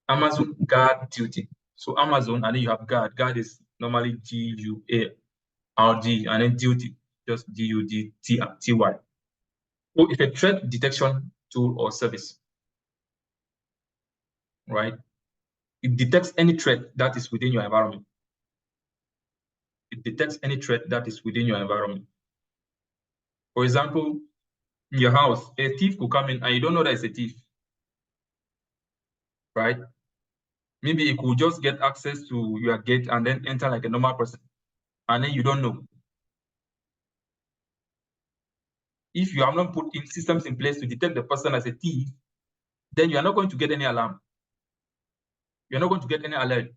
Amazon Guard Duty. So Amazon, and then you have Guard. Guard is normally G-U-A-R-D, and then Duty, just D-U-D-T-Y. So it's a threat detection tool or service, right? It detects any threat that is within your environment. It detects any threat that is within your environment. For example, in your house, a thief could come in and you don't know that it's a thief, right? Maybe it could just get access to your gate and then enter like a normal person, and then you don't know. If you have not put in systems in place to detect the person as a thief, then you are not going to get any alarm. You're not going to get any alert,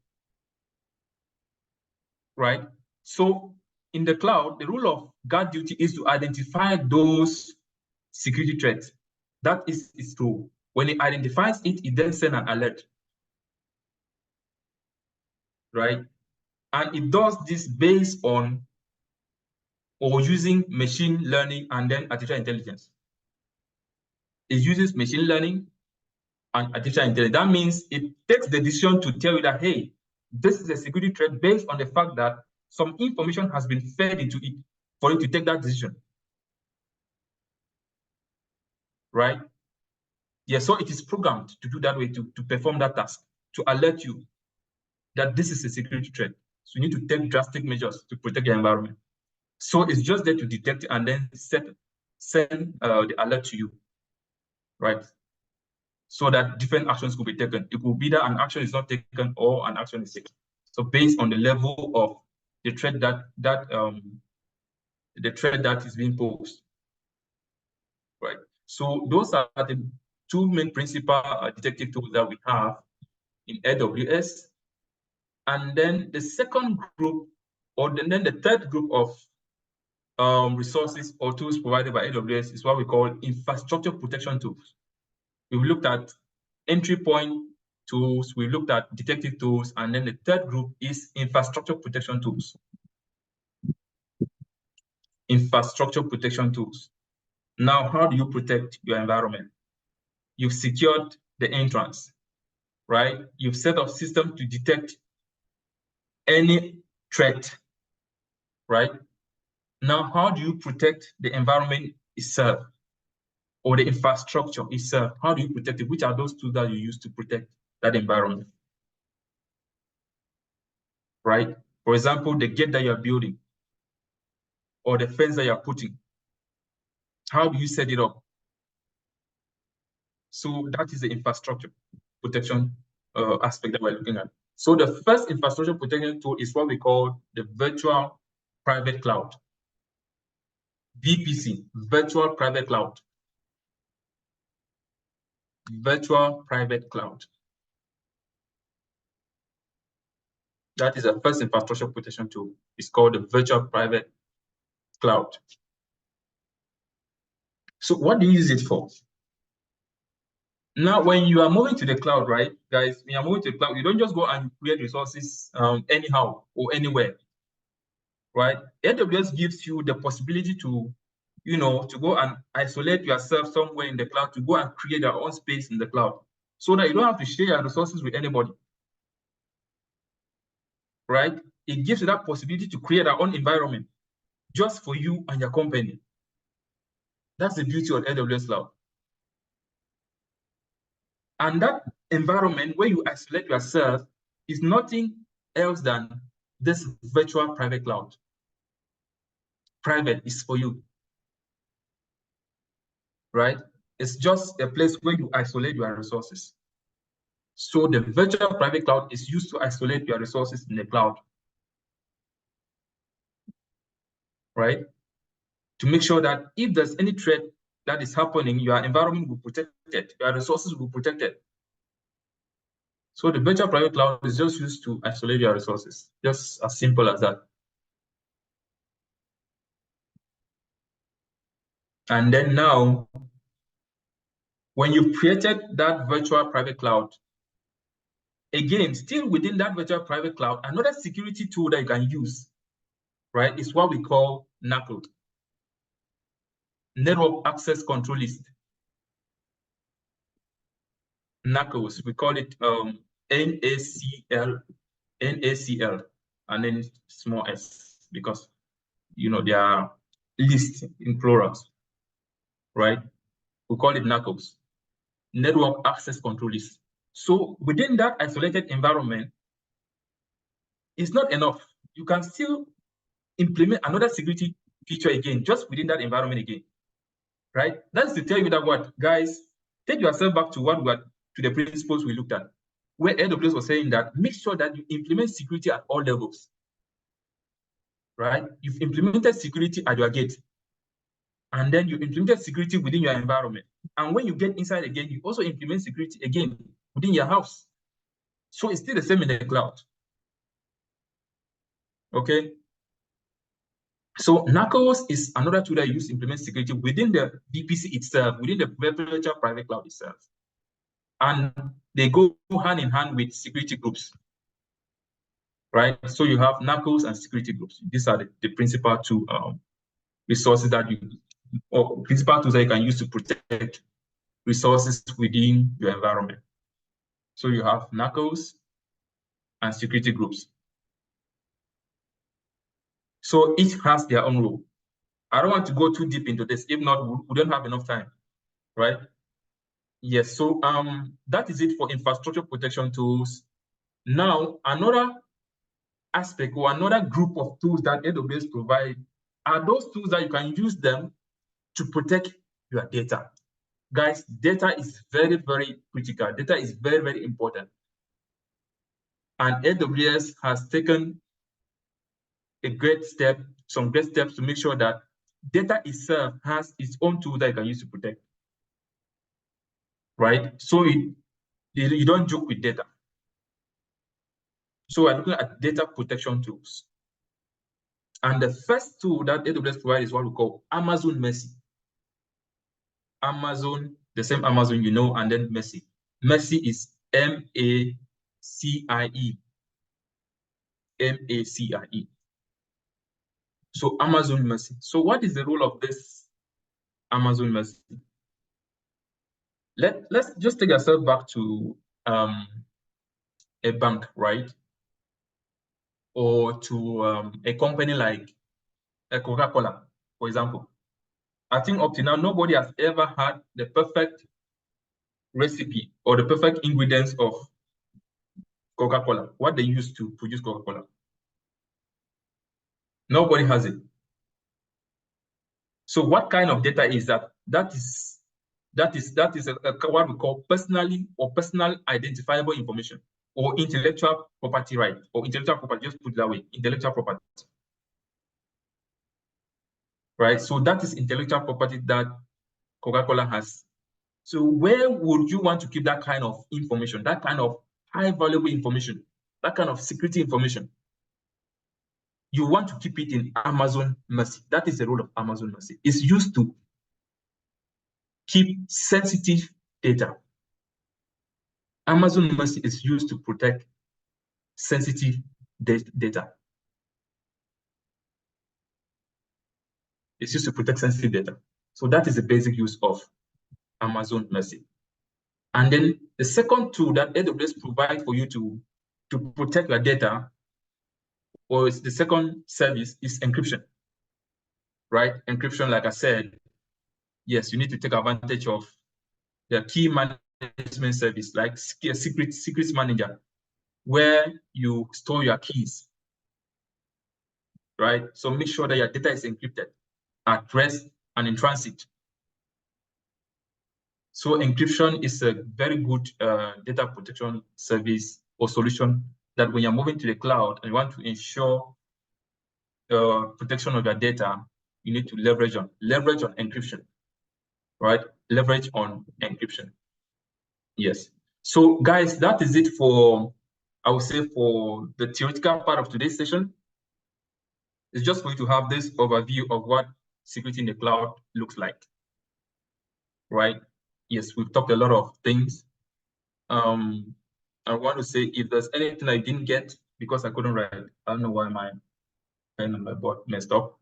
right? So in the cloud, the rule of guard duty is to identify those security threats. That is its role. When it identifies it, it then sends an alert, right? And it does this based on or using machine learning and then artificial intelligence. It uses machine learning and artificial intelligence. That means it takes the decision to tell you that, hey, this is a security threat based on the fact that some information has been fed into it for you to take that decision, right? Yeah, so it is programmed to do that way, to perform that task, to alert you that this is a security threat. So you need to take drastic measures to protect your environment. So it's just there to detect and then send the alert to you, right? So that different actions could be taken. It could be that an action is not taken or an action is taken. So based on the level of the threat that is being posed, right? So those are the two main principal detective tools that we have in AWS. And then the second group, or then the third group of resources or tools provided by AWS is what we call infrastructure protection tools. We've looked at entry point tools, we looked at detective tools, and then the third group is infrastructure protection tools. Infrastructure protection tools. Now, how do you protect your environment? You've secured the entrance, right? You've set up systems to detect any threat, right? Now, how do you protect the environment itself or the infrastructure itself? How do you protect it? Which are those tools that you use to protect that environment, right? For example, the gate that you're building or the fence that you're putting, how do you set it up? So that is the infrastructure protection aspect that we're looking at. So the first infrastructure protection tool is what we call the virtual private cloud. VPC, virtual private cloud. Virtual private cloud. That is the first infrastructure protection tool. It's called the virtual private cloud. So what do you use it for? Now, when you are moving to the cloud, right, guys, when you're moving to the cloud, you don't just go and create resources anyhow or anywhere, right? AWS gives you the possibility to, to go and isolate yourself somewhere in the cloud, to go and create your own space in the cloud so that you don't have to share your resources with anybody, right? It gives you that possibility to create your own environment just for you and your company. That's the beauty of AWS Cloud. And that environment where you isolate yourself is nothing else than this virtual private cloud. Private is for you, right? It's just a place where you isolate your resources. So the virtual private cloud is used to isolate your resources in the cloud, right? To make sure that if there's any threat that is happening, your environment will be protected, your resources will be protected. So the virtual private cloud is just used to isolate your resources, just as simple as that. And then now, when you've created that virtual private cloud, again, still within that virtual private cloud, another security tool that you can use, right, is what we call NACL, Network Access Control List. NACLs, we call it NACL, and then small s, because they are lists in plurals, right? We call it NACLs, Network Access Control List. So within that isolated environment, it's not enough. You can still implement another security feature again, just within that environment again, right? That's to tell you that what, guys, take yourself back to to the principles we looked at, where AWS was saying that make sure that you implement security at all levels, right? You've implemented security at your gate, and then you implemented security within your environment. And when you get inside again, you also implement security again within your house. So it's still the same in the cloud. Okay. So NACLs is another tool that you use to implement security within the VPC itself, within the virtual private cloud itself. And they go hand in hand with security groups, right? So you have NACLs and security groups. These are the principal two resources that principal tools that you can use to protect resources within your environment. So you have NACLs and security groups. So each has their own role. I don't want to go too deep into this. If not, we don't have enough time, right? Yes, so that is it for infrastructure protection tools. Now, another aspect or another group of tools that AWS provide are those tools that you can use them to protect your data. Guys, data is very, very critical. Data is very, very important. And AWS has taken some great steps to make sure that data itself has its own tool that you can use to protect, right? So you don't joke with data. So we're looking at data protection tools. And the first tool that AWS provides is what we call Amazon Mercy. Amazon, the same Amazon you know, and then Mercy. Mercy is M-A-C-I-E. M-A-C-I-E. So Amazon Mercy. So what is the role of this Amazon Mercy? Let's just take ourselves back to a bank, right? Or to a company like a Coca-Cola, for example. I think up to now, nobody has ever had the perfect recipe or the perfect ingredients of Coca-Cola, what they use to produce Coca-Cola. Nobody has it. So what kind of data is that? That is what we call personally or personal identifiable information, or intellectual property right, or intellectual property, just put it that way, intellectual property. Right? So that is intellectual property that Coca-Cola has. So where would you want to keep that kind of information, that kind of high valuable information, that kind of security information? You want to keep it in Amazon Mercy. That is the role of Amazon Mercy. It's used to keep sensitive data. Amazon Mercy is used to protect sensitive data. It's used to protect sensitive data. So that is the basic use of Amazon Mercy. And then the second tool that AWS provides for you to protect your data, or the second service, is encryption. Right? Encryption, like I said, yes, you need to take advantage of the key management service, like secrets manager, where you store your keys. Right? So make sure that your data is encrypted at rest and in transit. So encryption is a very good data protection service or solution that when you're moving to the cloud and you want to ensure protection of your data, you need to leverage on encryption, right? Leverage on encryption. Yes. So guys, that is it for, I would say, for the theoretical part of today's session. It's just for you to have this overview of what security in the cloud looks like, right? Yes, we've talked a lot of things. I want to say, if there's anything I didn't get because I couldn't write, I don't know why my pen on my board messed up.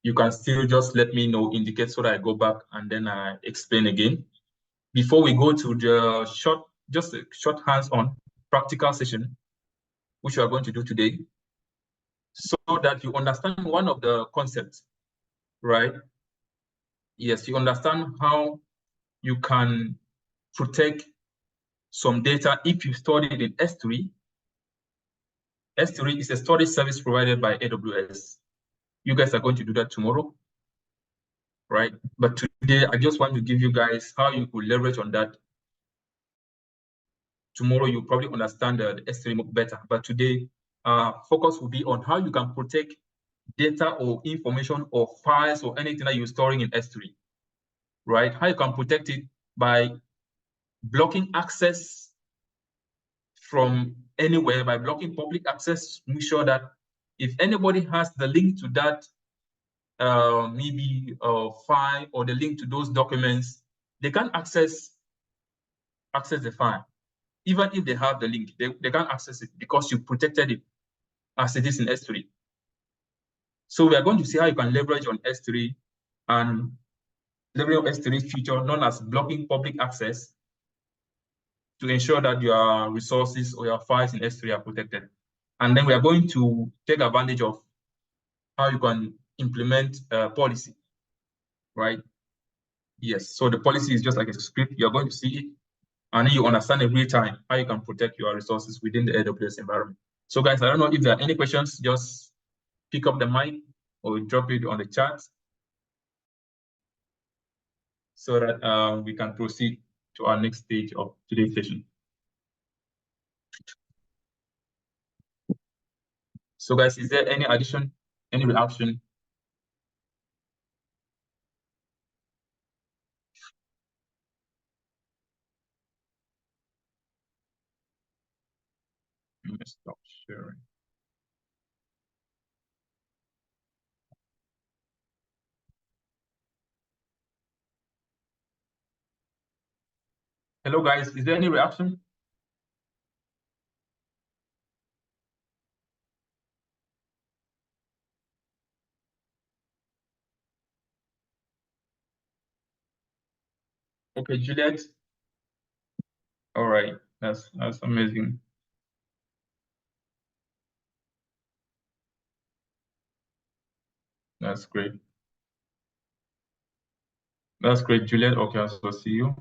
You can still just let me know, indicate, so that I go back and then I explain again. Before we go to the just a short hands-on practical session, which we are going to do today, so that you understand one of the concepts, right? Yes, you understand how you can protect some data if you store it in S3. S3 is a storage service provided by AWS. You guys are going to do that tomorrow, right? But today, I just want to give you guys how you could leverage on that. Tomorrow, you'll probably understand the S3 better. But today, focus will be on how you can protect data or information or files or anything that you're storing in S3, right? How you can protect it by blocking access from anywhere, by blocking public access. Make sure that if anybody has the link to that maybe file or the link to those documents, they can't access the file. Even if they have the link, they can't access it because you protected it as it is in S3. So we are going to see how you can leverage on S3 and leverage on S3 feature known as blocking public access to ensure that your resources or your files in S3 are protected. And then we are going to take advantage of how you can implement a policy, right? Yes, so the policy is just like a script. You're going to see it, and then you understand in real time how you can protect your resources within the AWS environment. So guys, I don't know if there are any questions, just pick up the mic or drop it on the chat so that we can proceed to our next stage of today's session. So guys, is there any addition, any reaction? Let me stop sharing. Hello, guys. Is there any reaction? Okay, Juliet. All right, that's amazing. That's great. That's great, Juliet. Okay, I'll see you.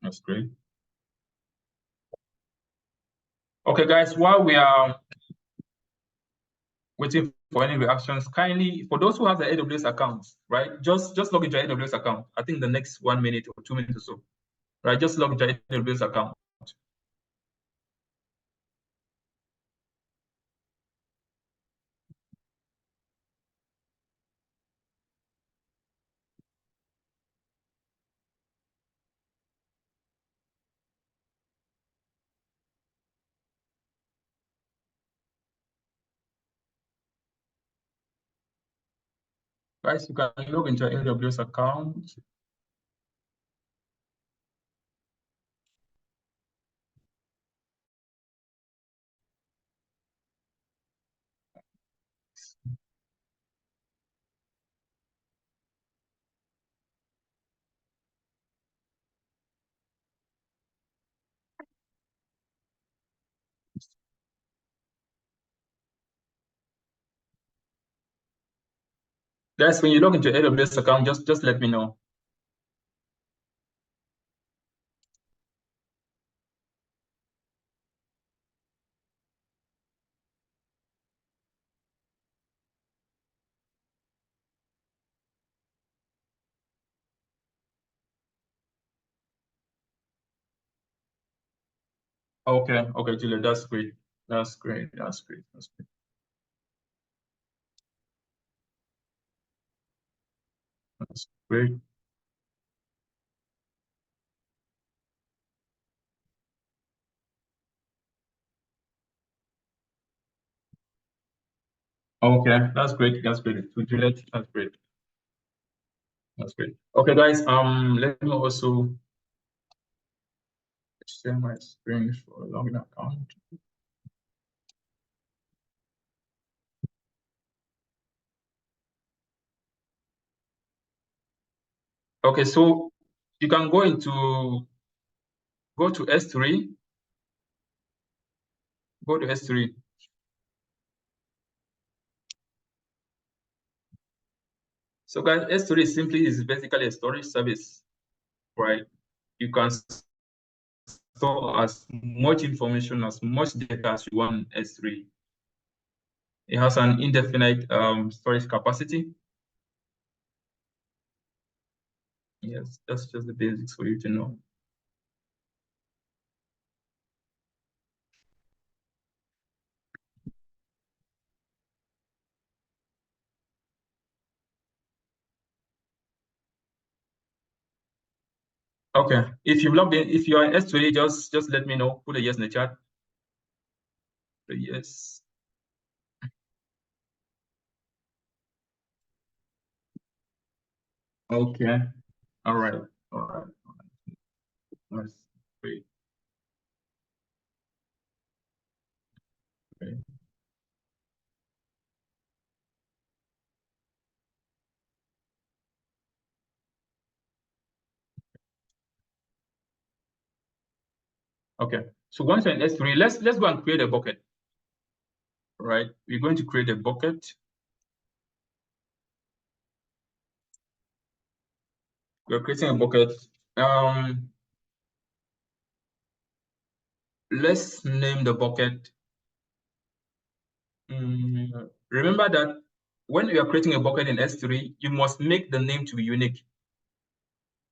That's great. Okay, guys, while we are waiting for any reactions, kindly, for those who have the AWS account, right, just log into your AWS account. I think the next 1 minute or 2 minutes or so, right? Just log into your AWS account. Guys, you can log into your AWS account. Guys, when you log into your AWS account, just let me know. Okay, Juliet, that's great. That's great. That's great. That's great. That's great. Okay, that's great. That's great. So Juliet, that's great. That's great. Okay, guys. Let me also share my screen for login account. Okay, so you can go to S3. Go to S3. So guys, S3 is basically a storage service, right? You can store as much information, as much data as you want in S3. It has an indefinite storage capacity. Yes, that's just the basics for you to know. Okay, if you've logged in, if you are in S3, just let me know. Put a yes in the chat. Put a yes. Okay. All right. All right. That's great. Okay. Okay. So once you're in S3, let's go and create a bucket. Right. We're going to create a bucket. We're creating a bucket. Let's name the bucket. Remember that when you are creating a bucket in S3, you must make the name to be unique,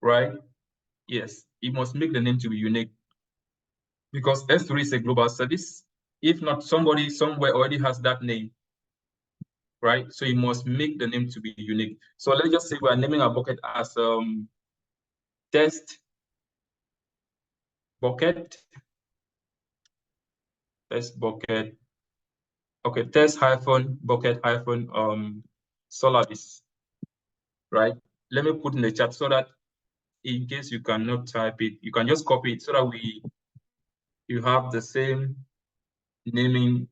right? Yes, you must make the name to be unique because S3 is a global service. If not, somebody somewhere already has that name, right? So you must make the name to be unique. So let's just say we are naming our bucket as test bucket. Test bucket. Okay, test bucket Solaris, right? Let me put in the chat so that in case you cannot type it, you can just copy it so that you have the same naming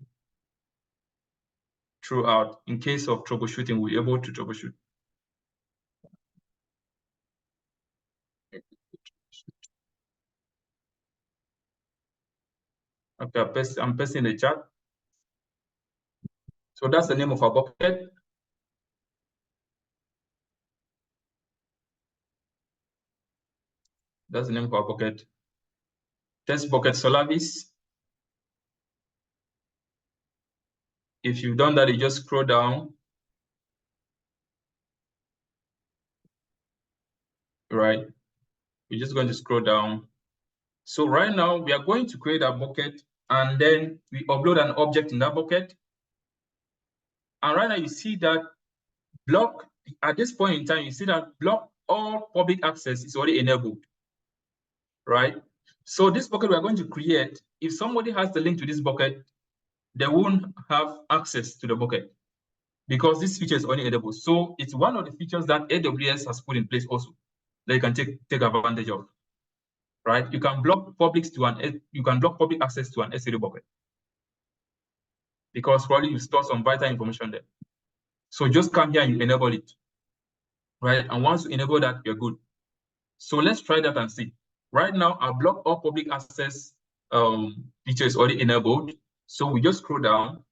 throughout. In case of troubleshooting, we're able to troubleshoot. Okay, I'm pasting the chat. So that's the name of our bucket. That's the name of our bucket. Test bucket Solaris. If you've done that, you just scroll down. Right. We're just going to scroll down. So right now we are going to create a bucket, and then we upload an object in that bucket. And right now you see that block, at this point in time, you see that block all public access is already enabled, right? So this bucket we're going to create, if somebody has the link to this bucket, they won't have access to the bucket because this feature is only enabled. So it's one of the features that AWS has put in place also that you can take advantage of, right? You can block public access to an S3 bucket because probably you store some vital information there. So just come here and you enable it, right? And once you enable that, you're good. So let's try that and see. Right now, our block all public access feature is already enabled. So we just scroll down,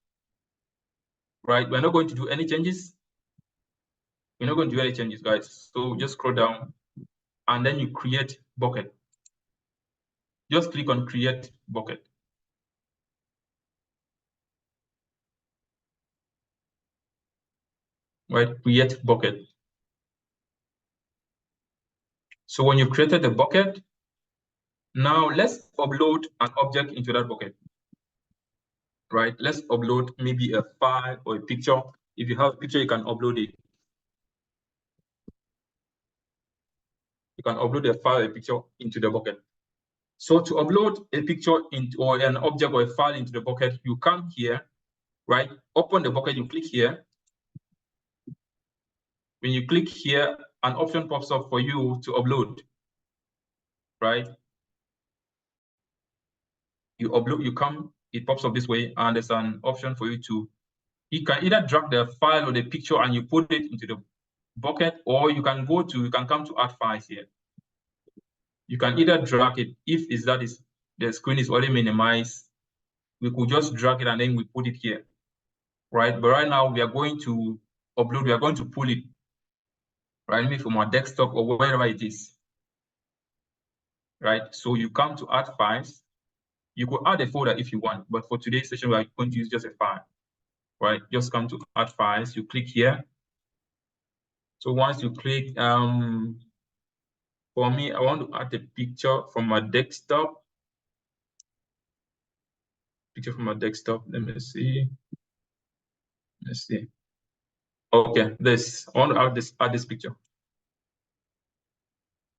right? We're not going to do any changes. We're not going to do any changes, guys. So just scroll down and then you create bucket. Just click on create bucket. Right, create bucket. So when you created the bucket, now let's upload an object into that bucket. Right, let's upload maybe a file or a picture. If you have a picture, you can upload it. You can upload a file or a picture into the bucket. So to upload a picture into or an object or a file into the bucket, you come here, right? Open the bucket, you click here. When you click here, an option pops up for you to upload, right? You upload, you come, it pops up this way, and there's an option for you to, you can either drag the file or the picture and you put it into the bucket, or you can come to add files here. You can either drag it, if the screen is already minimized, we could just drag it and then we put it here, right? But right now we are going to upload, we are going to pull it, right? Maybe from our desktop or wherever it is, right? So you come to add files. You could add a folder if you want, but for today's session, we are going to use just a file, right? Just come to add files, you click here. So once you click, for me, I want to add a picture from my desktop. Picture from my desktop, let me see. Let's see. Okay, I want to add this picture.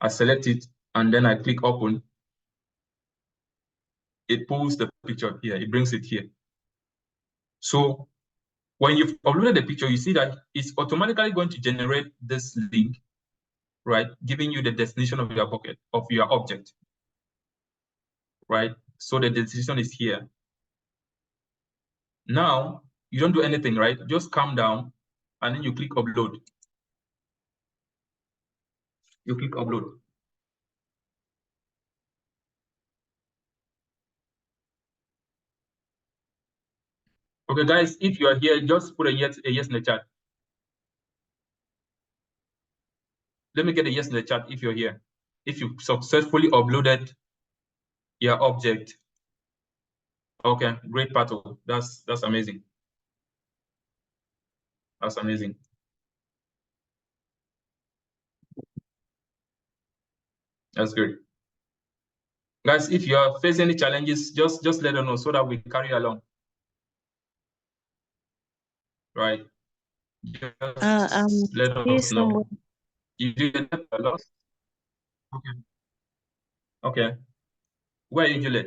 I select it and then I click open. It pulls the picture here, it brings it here. So when you've uploaded the picture, you see that it's automatically going to generate this link, right? Giving you the destination of your bucket, of your object, right? So the destination is here. Now, you don't do anything, right? Just come down and then you click upload. You click upload. Okay, guys, if you are here, just put a yes in the chat. Let me get a yes in the chat if you're here. If you successfully uploaded your object. Okay, great, Pato. That's amazing. That's amazing. That's great. Guys, if you are facing any challenges, just let us know so that we carry along. Right. Just let us know. You do that a lot. Okay. Okay. Where are you, Juliet?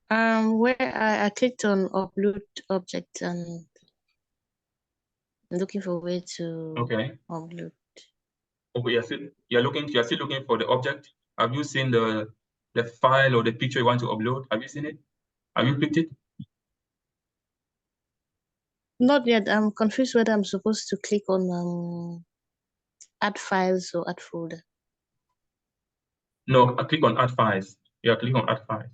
Where I clicked on upload object and I'm looking for a way to upload. Okay, you're still looking for the object. Have you seen the file or the picture you want to upload? Have you seen it? Have you picked it? Not yet. I'm confused whether I'm supposed to click on add files or add folder. No, I click on add files. Yeah, click on add files.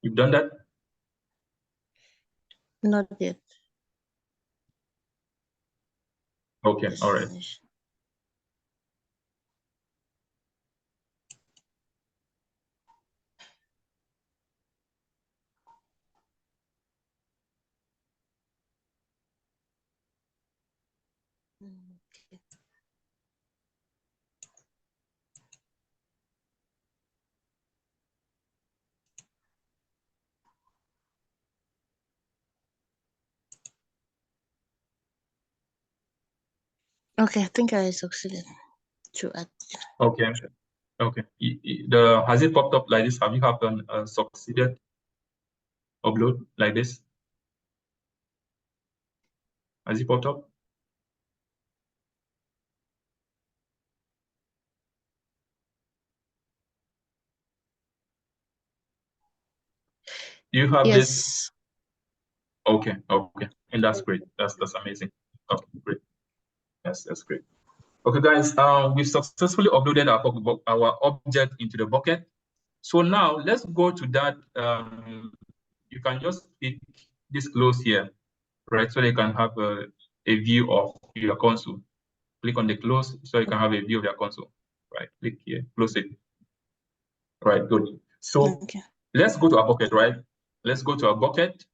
You've done that? Not yet. Okay, all right. Finish. Okay. Okay, I think I succeeded to add. Okay. Okay. Has it popped up like this? Have you happened succeeded upload like this? Has it popped up? Do you have this? Yes. Okay, okay. And that's great. That's amazing. Okay, great. That's great. Okay, guys, we've successfully uploaded our object into the bucket. So now let's go to that. You can just pick this close here, right? So you can have a view of your console. Click on the close so you can have a view of your console. Right, click here, close it. Right, good. So Okay. let's go to our bucket, right? Let's go to our bucket.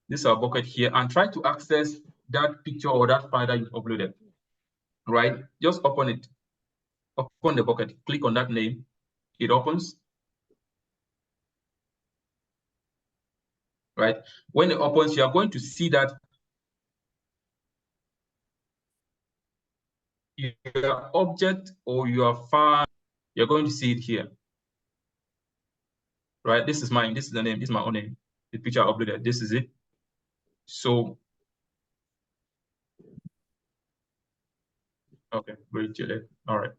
This is our bucket here, and try to access that picture or that file that you uploaded. Right? Just open it. Open the bucket. Click on that name. It opens. Right? When it opens, you are going to see that your object or your file, you're going to see it here. Right? This is mine. This is the name. This is my own name. The picture I uploaded. This is it. So, okay, great, Juliet. All right.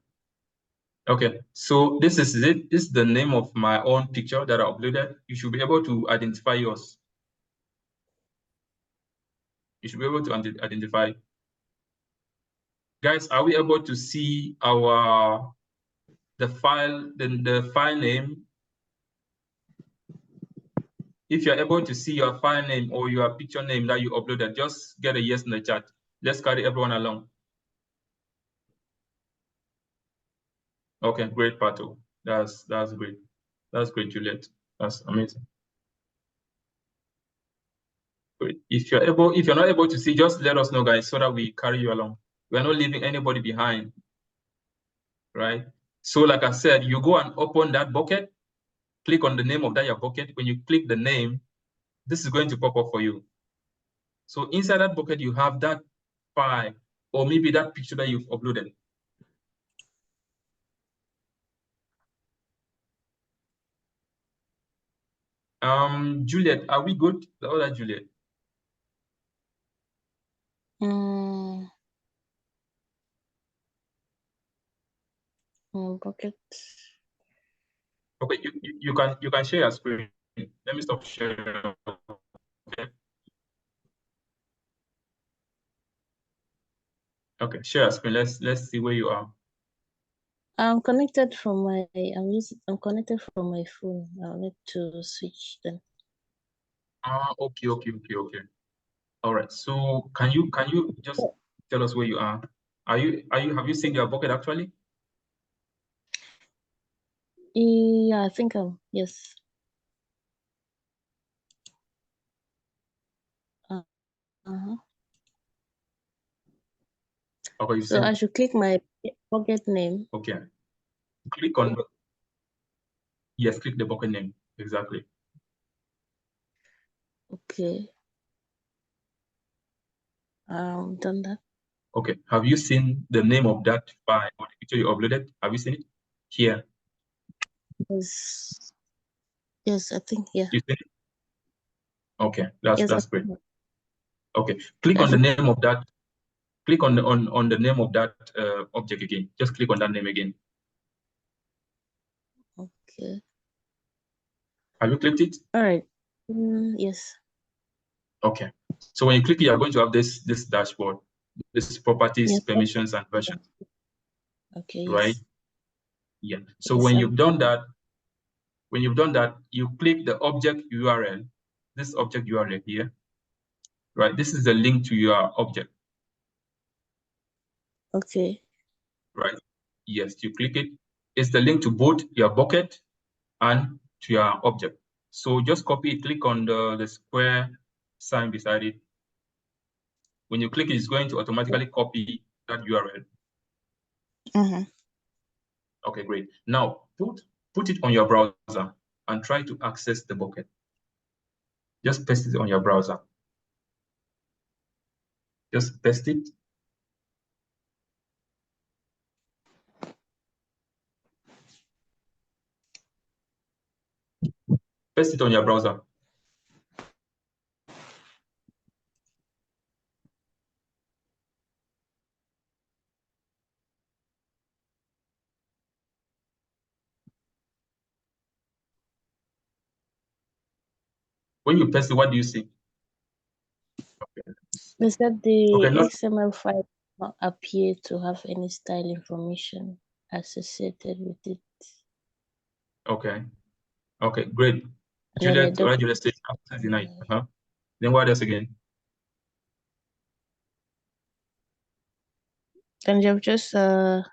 Okay, so this is it. This is the name of my own picture that I uploaded. You should be able to identify yours. You should be able to identify. Guys, are we able to see the file name? If you're able to see your file name or your picture name that you uploaded, just get a yes in the chat. Let's carry everyone along. Okay, great, Pato. That's great. That's great, Juliet. That's amazing. Great. If you're not able to see, just let us know, guys, so that we carry you along. We're not leaving anybody behind. Right? So like I said, you go and open that bucket, click on the name of that your bucket. When you click the name, this is going to pop up for you. So inside that bucket, you have that file or maybe that picture that you've uploaded. Juliet, are we good? The other Juliet. Bucket. Okay, you can share your screen. Let me stop sharing. Okay. Okay, share your screen. Let's see where you are. I'm connected from my. I'm connected from my phone. I'll need to switch then. Okay. All right. So can you just tell us where you are? Have you seen your bucket actually? Yeah, I think yes. Okay, So I should click my bucket name. Okay. Click on yes, click the bucket name. Exactly. Okay. Done that. Okay. Have you seen the name of that file or the picture you uploaded? Have you seen it? Here. Yes. Yes, I think, yeah. You seen it? Okay, that's great. Okay, click on the name of that. Click on the name of that object again. Just click on that name again. Okay. Have you clicked it? All right. Yes. Okay. So when you click it, you're going to have this dashboard, this properties, Yes. permissions, and versions. Okay. Right? Yes. Yeah. So Yes, when you've done that, you click the object URL, this object URL here. Right? This is the link to your object. Okay. Right? Yes, you click it. It's the link to both your bucket and to your object. So just copy it, click on the square sign beside it. When you click it, it's going to automatically copy that URL. Okay, great. Now put it on your browser and try to access the bucket. Just paste it on your browser. Just paste it. Paste it on your browser. When you paste it, what do you see? Okay. Is that the Okay, XML file not appear to have any style information associated with it? Okay. Okay, great. And then Juliet says access denied. Then what else again? and you've just there's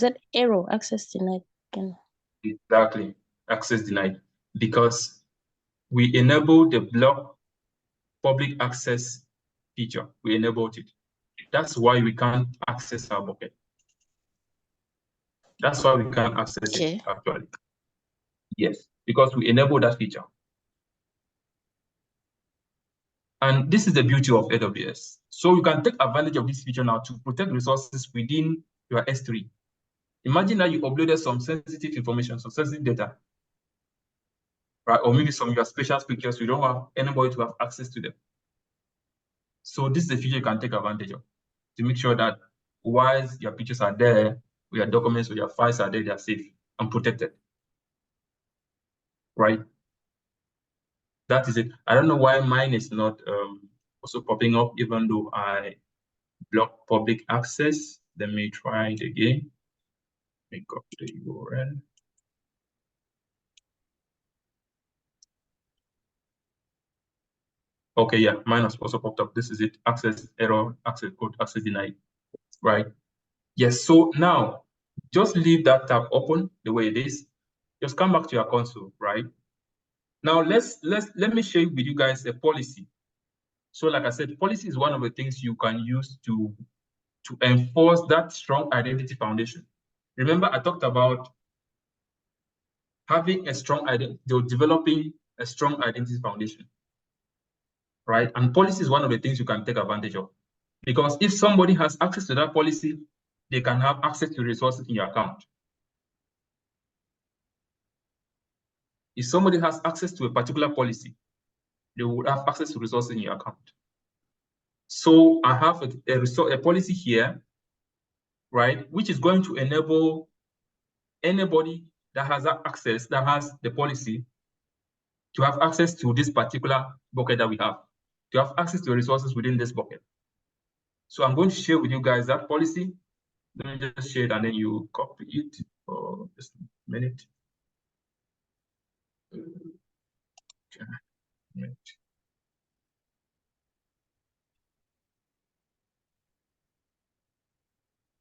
that error, access denied. Exactly. Access denied. Because we enable the block public access feature. We enabled it. That's why we can't access our bucket. That's why we can't access it actually. Yes, because we enable that feature. And this is the beauty of AWS. So you can take advantage of this feature now to protect resources within your S3. Imagine that you uploaded some sensitive information, some sensitive data, right? Or maybe some of your special pictures, you don't have anybody to have access to them. So this is a feature you can take advantage of to make sure that while your pictures are there, or your documents or your files are there, they are safe and protected, right? That is it. I don't know why mine is not also popping up, even though I block public access. Let me try it again. Let me copy the URL. Okay, yeah, mine has also popped up. This is it. Access error, access code, access denied. Right? Yes. So now just leave that tab open the way it is. Just come back to your console, right? Now let me share with you guys a policy. So like I said, policy is one of the things you can use to enforce that strong identity foundation. Remember, I talked about having a strong identity, developing a strong identity foundation, right? And policy is one of the things you can take advantage of. Because if somebody has access to that policy, they can have access to resources in your account. If somebody has access to a particular policy, they would have access to resources in your account. So I have a policy here, right, which is going to enable anybody that has access, that has the policy, to have access to this particular bucket that we have, to have access to the resources within this bucket. So I'm going to share with you guys that policy. Let me just share it and then you copy it for just a minute.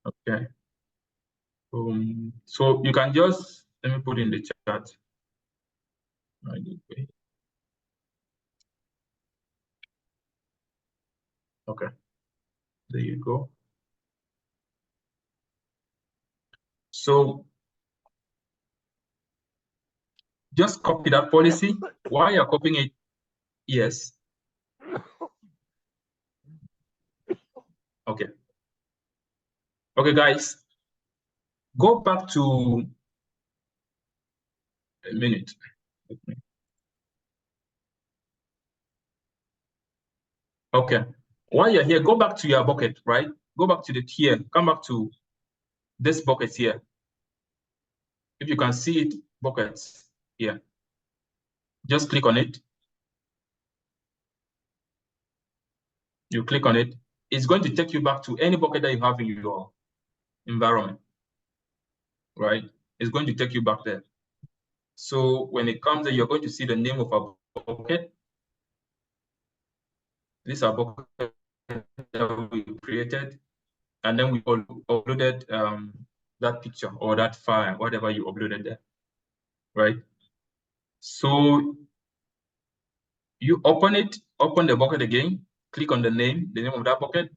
Okay. So you can just, let me put in the chat. Okay. There you go. So just copy that policy. While you're copying it, yes. Okay. Okay, guys, go back to a minute. Okay. While you're here, go back to your bucket, right? Go back to the tier. Come back to this bucket here. If you can see it, buckets here. Just click on it. You click on it. It's going to take you back to any bucket that you have in your environment, right? It's going to take you back there. So when it comes there, you're going to see the name of our bucket. These are buckets that we created, and then we uploaded that picture or that file, whatever you uploaded there, right? So you open it, open the bucket again, click on the name of that bucket,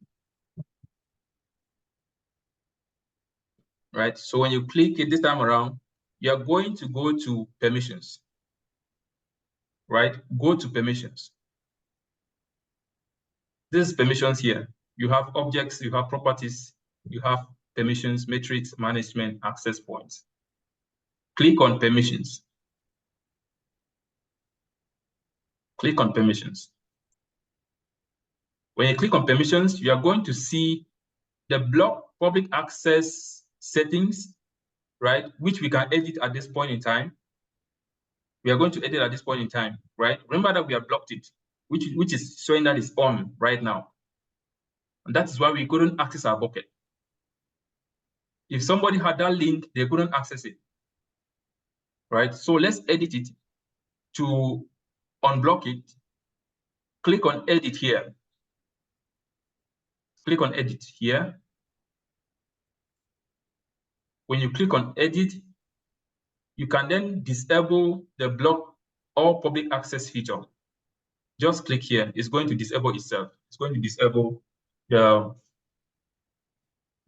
right? So when you click it this time around, you're going to go to permissions, right? Go to permissions. This is permissions here. You have objects, you have properties, you have permissions, metrics, management, access points. Click on permissions. Click on permissions. When you click on permissions, you are going to see the block public access settings, right? Which we can edit at this point in time. We are going to edit at this point in time, right? Remember that we have blocked it, which is showing that it's on right now. And that is why we couldn't access our bucket. If somebody had that link, they couldn't access it, right? So let's edit it. To unblock it, click on edit here. Click on edit here. When you click on edit, you can then disable the block all public access feature. Just click here. It's going to disable itself. It's going to disable the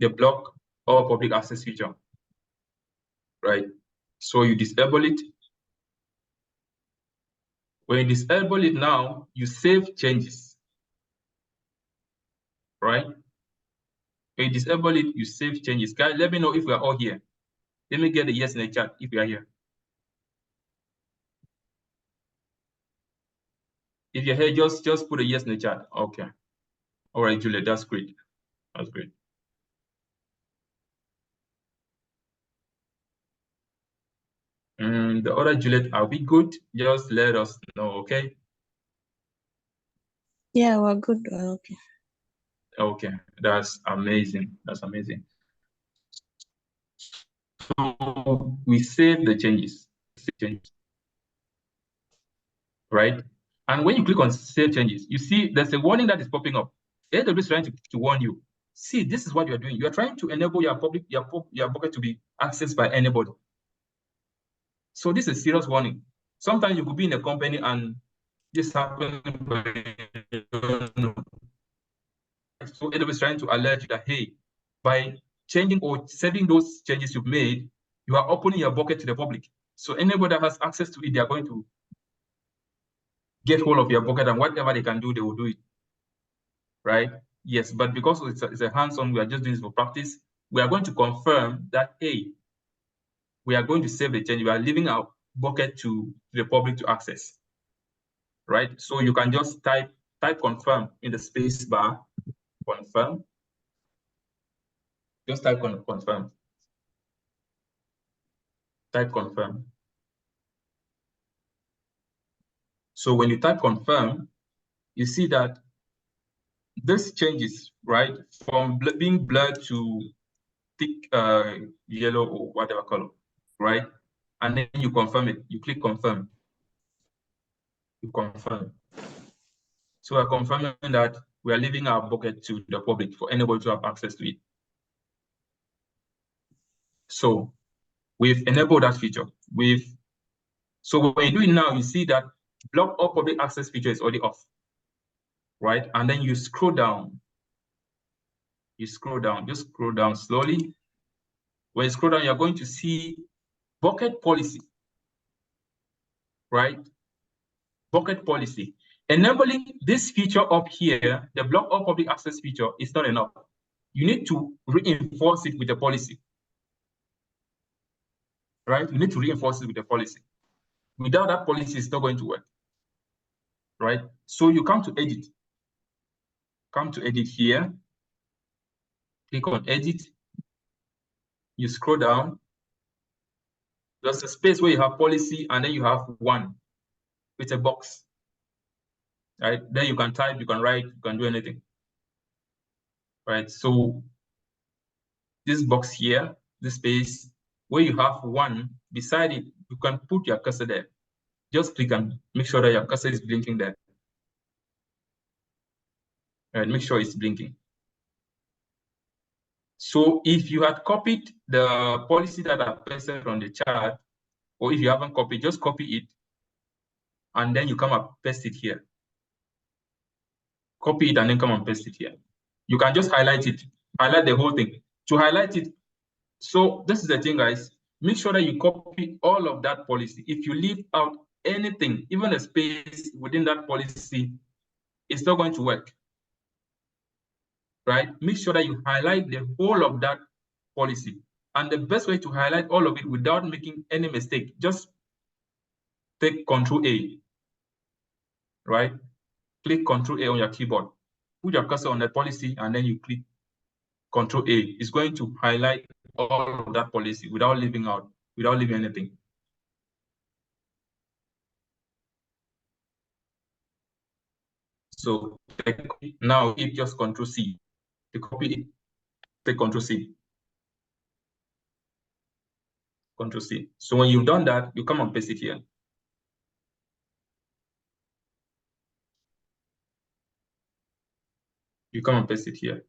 block all public access feature, right? So you disable it. When you disable it now, you save changes, right? When you disable it, you save changes. Guys, let me know if we are all here. Let me get a yes in the chat if you are here. If you're here, just put a yes in the chat. Okay. All right, Juliet, that's great. That's great. And the other Juliet, are we good? Just let us know, okay? Yeah, we're good. We're okay. Okay, that's amazing. That's amazing. So we save the changes, right? And when you click on save changes, you see there's a warning that is popping up. AWS is trying to warn you. See, this is what you're doing. You're trying to enable your bucket to be accessed by anybody. So this is a serious warning. Sometimes you could be in a company and this happens, but you don't know. So AWS is trying to alert you that, hey, by changing or saving those changes you've made, you are opening your bucket to the public. So anybody that has access to it, they are going to get hold of your bucket, and whatever they can do, they will do it, right? Yes, but because it's a hands-on, we are just doing this for practice. We are going to confirm that, hey, we are going to save the change. We are leaving our bucket to the public to access, right? So you can just type confirm in the space bar, confirm. Just type confirm. Type confirm. So when you type confirm, you see that this changes, right? From being blurred to thick yellow or whatever color, right? And then you confirm it. You click confirm. You confirm. So we're confirming that we are leaving our bucket to the public for anybody to have access to it. So we've enabled that feature. So when you do it now, you see that block all public access feature is already off, right? And then you scroll down. You scroll down, just scroll down slowly. When you scroll down, you're going to see bucket policy, right? Bucket policy. Enabling this feature up here, the block all public access feature, is not enough. You need to reinforce it with a policy, right? You need to reinforce it with a policy. Without that policy, it's not going to work, right? So you come to edit. come to edit here, click on edit, you scroll down, there's a space where you have policy and then you have one with a box, right? Then you can type, you can write, you can do anything, right? So this box here, this space where you have one, beside it, you can put your cursor there. Just click and make sure that your cursor is blinking there. Right, make sure it's blinking. So if you had copied the policy that I pasted on the chart, or if you haven't copied, just copy it, and then you come and paste it here. Copy it and then come and paste it here. You can just highlight it, highlight the whole thing. To highlight it, so this is the thing, guys. Make sure that you copy all of that policy. If you leave out anything, even a space within that policy, it's not going to work. Right? Make sure that you highlight the whole of that policy. And the best way to highlight all of it without making any mistake, just take Control A, right? Click Control A on your keyboard. Put your cursor on the policy and then you click Control A. It's going to highlight all of that policy without leaving anything. So now hit just Control C. To copy it, take Control C. Control C. So when you've done that, you come and paste it here. You come and paste it here.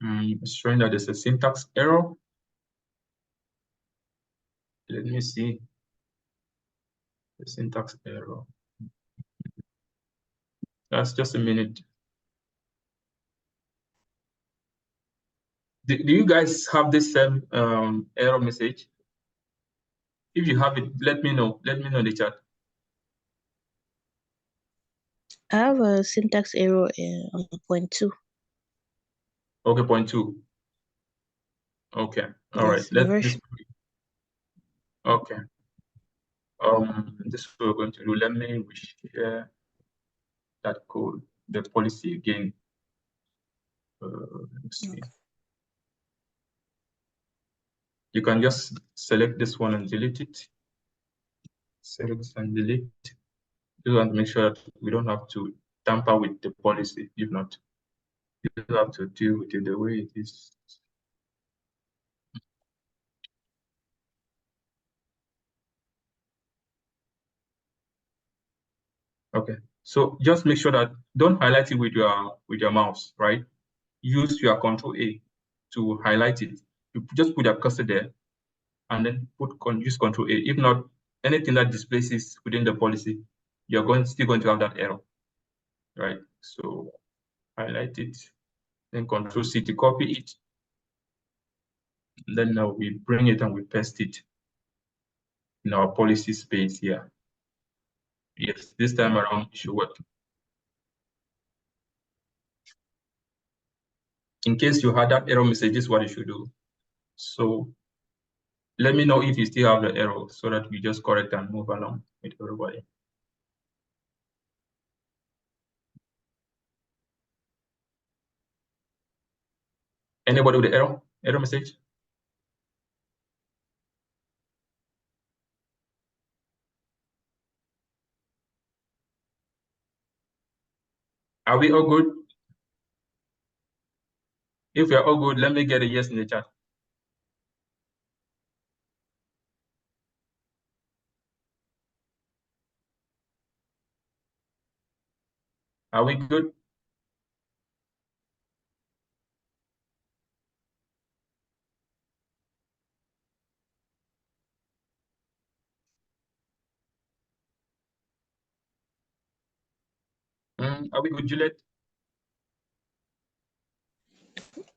It's showing that there's a syntax error. Let me see the syntax error. That's just a minute. Do you guys have this same error message? If you have it, let me know. Let me know in the chat. I have a syntax error on point 2. Okay, point 2. Okay, all right. Okay. This is what we're going to do. Let me share that code, the policy again. Let's see. You can just select this one and delete it. Select and delete. You want to make sure that we don't have to tamper with the policy. If not, you have to deal with it the way it is. Okay, so just make sure that don't highlight it with your mouse, right? Use your Control A to highlight it. You just put your cursor there, and then use Control A. If not, anything that displaces within the policy, you're still going to have that error, right? So highlight it, then Control C to copy it. And then now we bring it and we paste it in our policy space here. Yes, this time around it should work. In case you had that error message, this is what you should do. So let me know if you still have the error so that we just correct and move along with everybody. Anybody with the error message? Are we all good? If we are all good, let me get a yes in the chat. Are we good? Are we good, Juliet?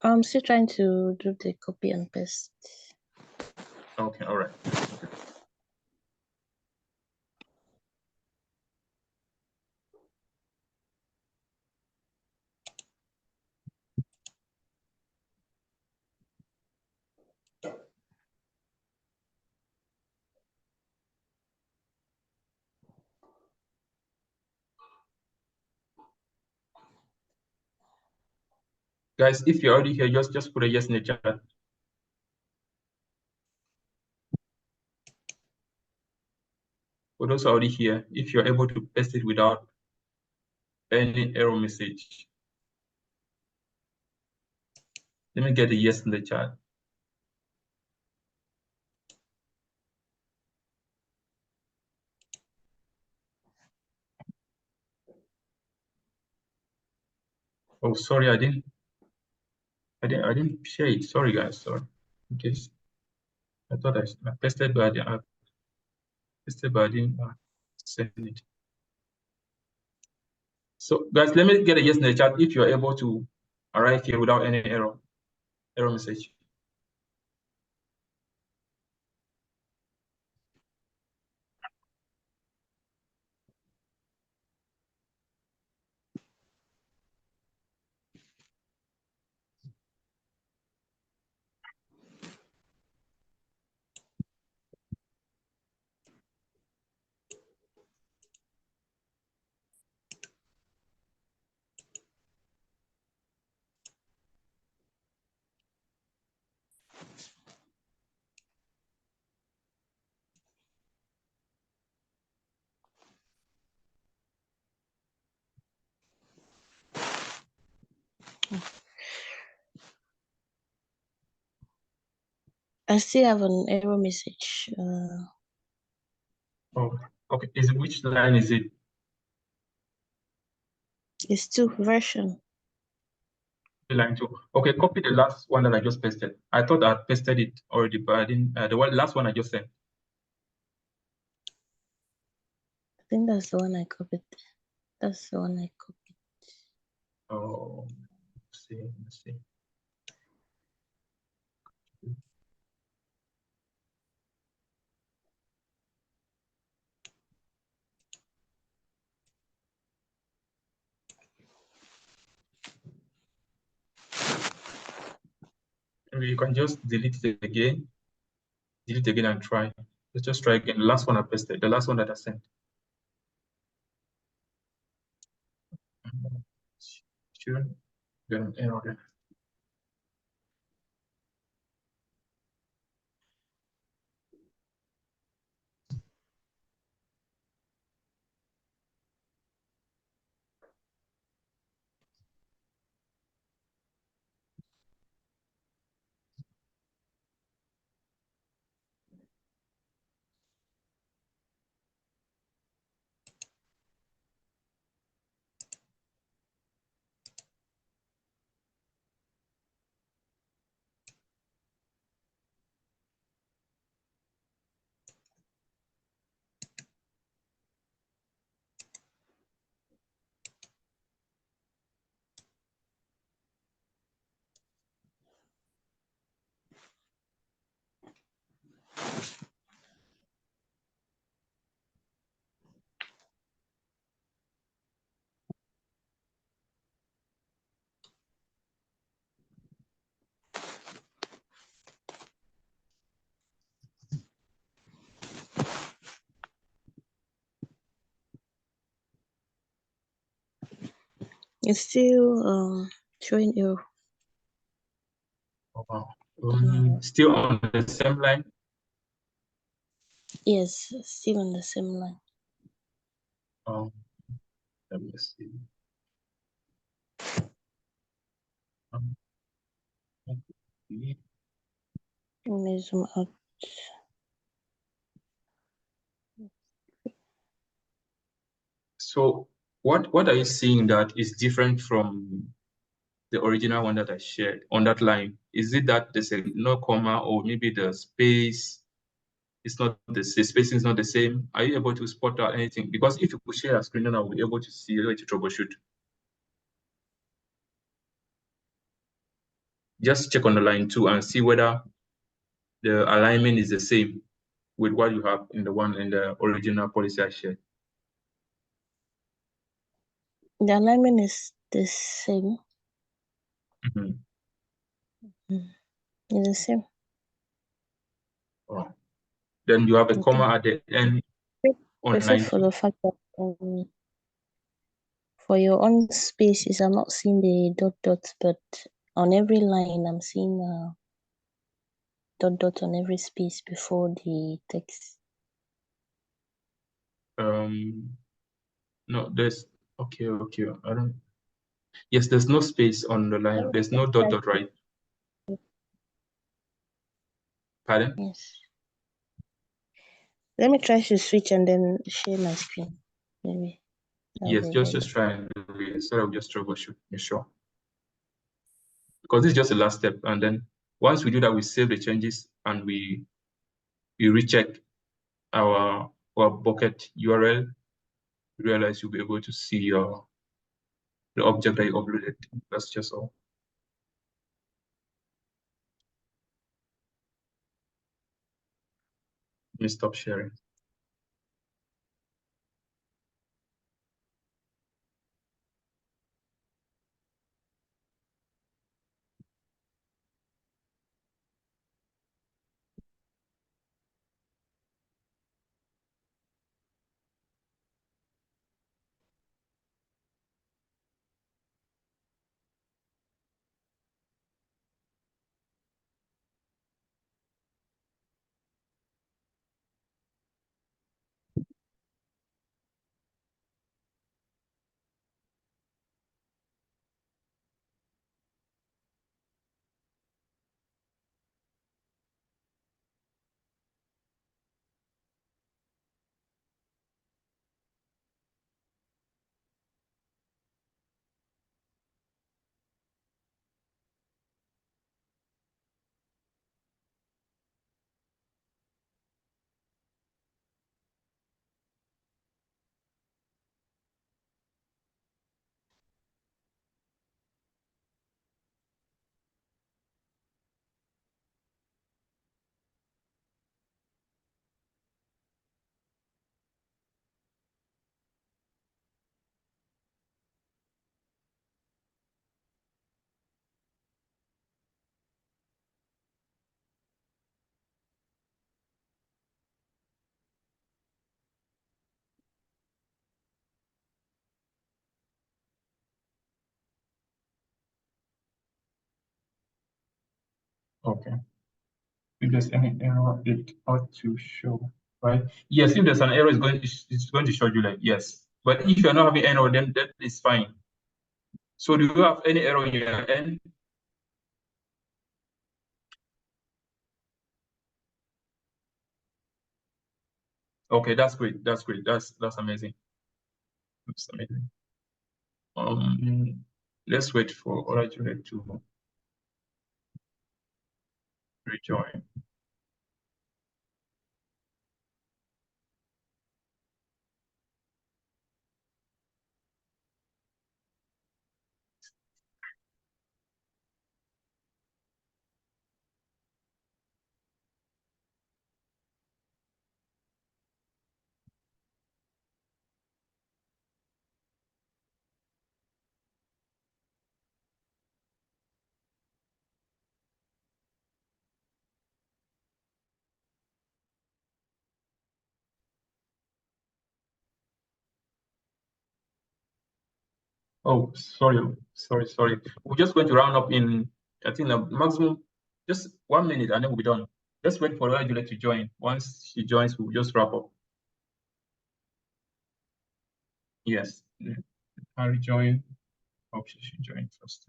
I'm still trying to do the copy and paste. Okay, all right. Guys, if you're already here, just put a yes in the chat. For those already here, if you're able to paste it without any error message, let me get a yes in the chat. Oh, sorry, I didn't share it. Sorry, guys. Sorry. In case I thought I pasted, but I pasted, but I didn't send it. So, guys, let me get a yes in the chat if you are able to arrive here without any error message. I still have an error message. Oh, okay. Which line is it? It's 2 version. Line 2. Okay, copy the last one that I just pasted. I thought I pasted it already, but I didn't. The last one I just sent. I think that's the one I copied. That's the one I copied. Oh, let's see. Maybe you can just delete it again and try. Let's just try again. The last one I pasted, the last one that I sent. Sure, get an error there. It's still showing error. Oh, wow. Still on the same line? Yes, still on the same line. Let me see. Okay. Let me zoom out. So what are you seeing that is different from the original one that I shared on that line? Is it that there's no comma, or maybe the space is not the spacing is not the same? Are you able to spot out anything? Because if you could share a screen, then I'll be able to see where to troubleshoot. Just check on the line 2 and see whether the alignment is the same with what you have in the original policy I shared. The alignment is the same. It's the same. Oh. Then you have a comma at the end on Except line for 2. the fact that for your own spaces, I'm not seeing the dot, but on every line, I'm seeing dot dot on every space before the text. No, there's okay. I don't. Yes, there's no space on the line. There's no dot dot, right? Pardon? Yes. Let me try to switch and then share my screen. Maybe. Yes, just try and do it instead of just troubleshoot. You sure? Because this is just the last step, and then once we do that, we save the changes and we recheck our bucket URL. You realize you'll be able to see the object that you uploaded. That's just all. Let me stop sharing. Okay. If there's any error, it ought to show, right? Yes, if there's an error, it's going to show you like yes. But if you're not having error, then that is fine. So do you have any error in your end? Okay, that's great. That's great. That's amazing. That's amazing. Let's wait for Olajule to rejoin. Oh, sorry. We're just going to round up in, I think, the maximum, just 1 minute, and then we'll be done. Let's wait for Olajule to join. Once she joins, we'll just wrap up. Yes. Harry join. Hope she should join first.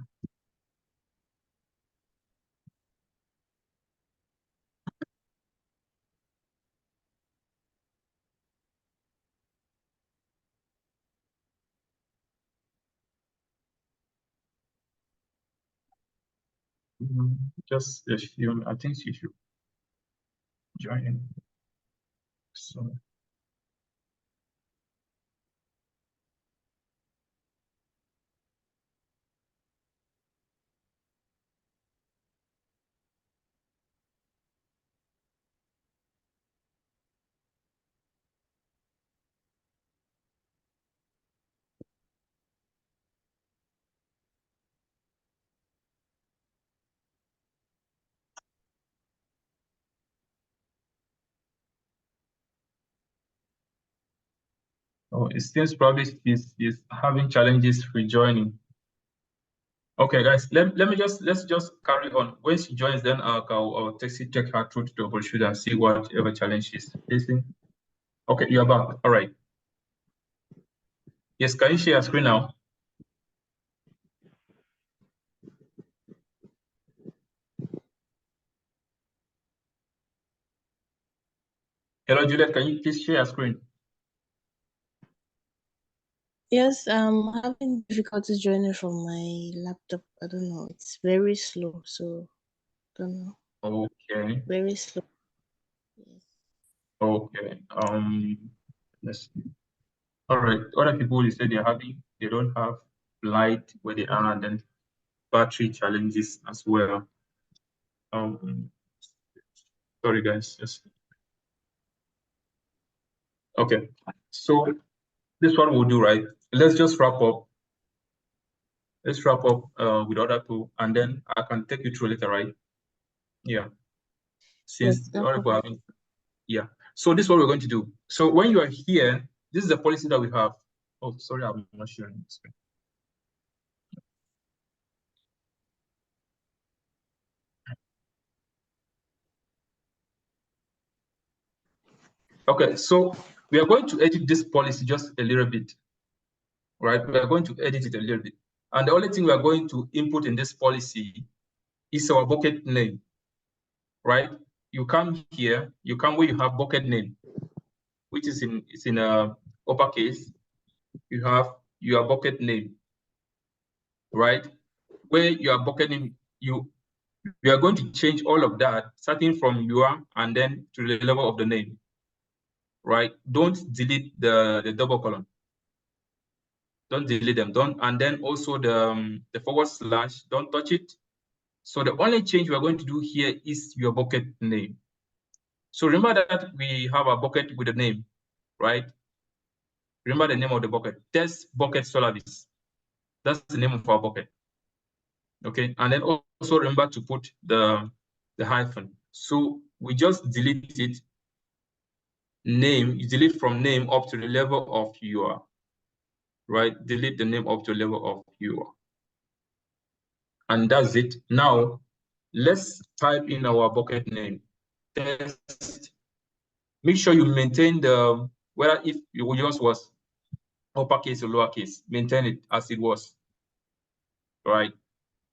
Just a few, I think she should join in. So it seems probably she's having challenges rejoining. Okay, guys, let's just carry on. When she joins, then I'll take her through to troubleshoot and see whatever challenge she's facing. Okay, you're back. All right. Yes, can you share your screen now? Hello, Juliet, can you please share your screen? Yes, I'm having difficulties joining from my laptop. I don't know. It's very slow, so don't know. Okay. Very slow. Yes. Okay. Let's see. All right. Other people, they say they don't have light where they are, and then battery challenges as well. Sorry, guys. Yes. Okay. So this one we'll do, right? Let's just wrap up. Let's wrap up with other two, and then I can take you through later, right? Yeah. Since Yes, the no other people problem. haven't. Yeah. So this is what we're going to do. So when you are here, this is the policy that we have. Oh, sorry, I'm not sharing the screen. Okay, so we are going to edit this policy just a little bit, right? We are going to edit it a little bit. And the only thing we are going to input in this policy is our bucket name, right? You come here, you come where you have bucket name, which is in uppercase. You have your bucket name, right? Where your bucket name, we are going to change all of that, starting from your and then to the level of the name, right? Don't delete the double column. Don't delete them. Don't, and then also the forward slash, don't touch it. So the only change we're going to do here is your bucket name. So remember that we have a bucket with a name, right? Remember the name of the bucket. Test bucket Solavis. That's the name of our bucket. Okay, and then also remember to put the hyphen. So we just delete it. Name, you delete from name up to the level of your, right? Delete the name up to the level of your. And that's it. Now, let's type in our bucket name. Test. Make sure you maintain the, whether if yours was uppercase or lowercase, maintain it as it was, right?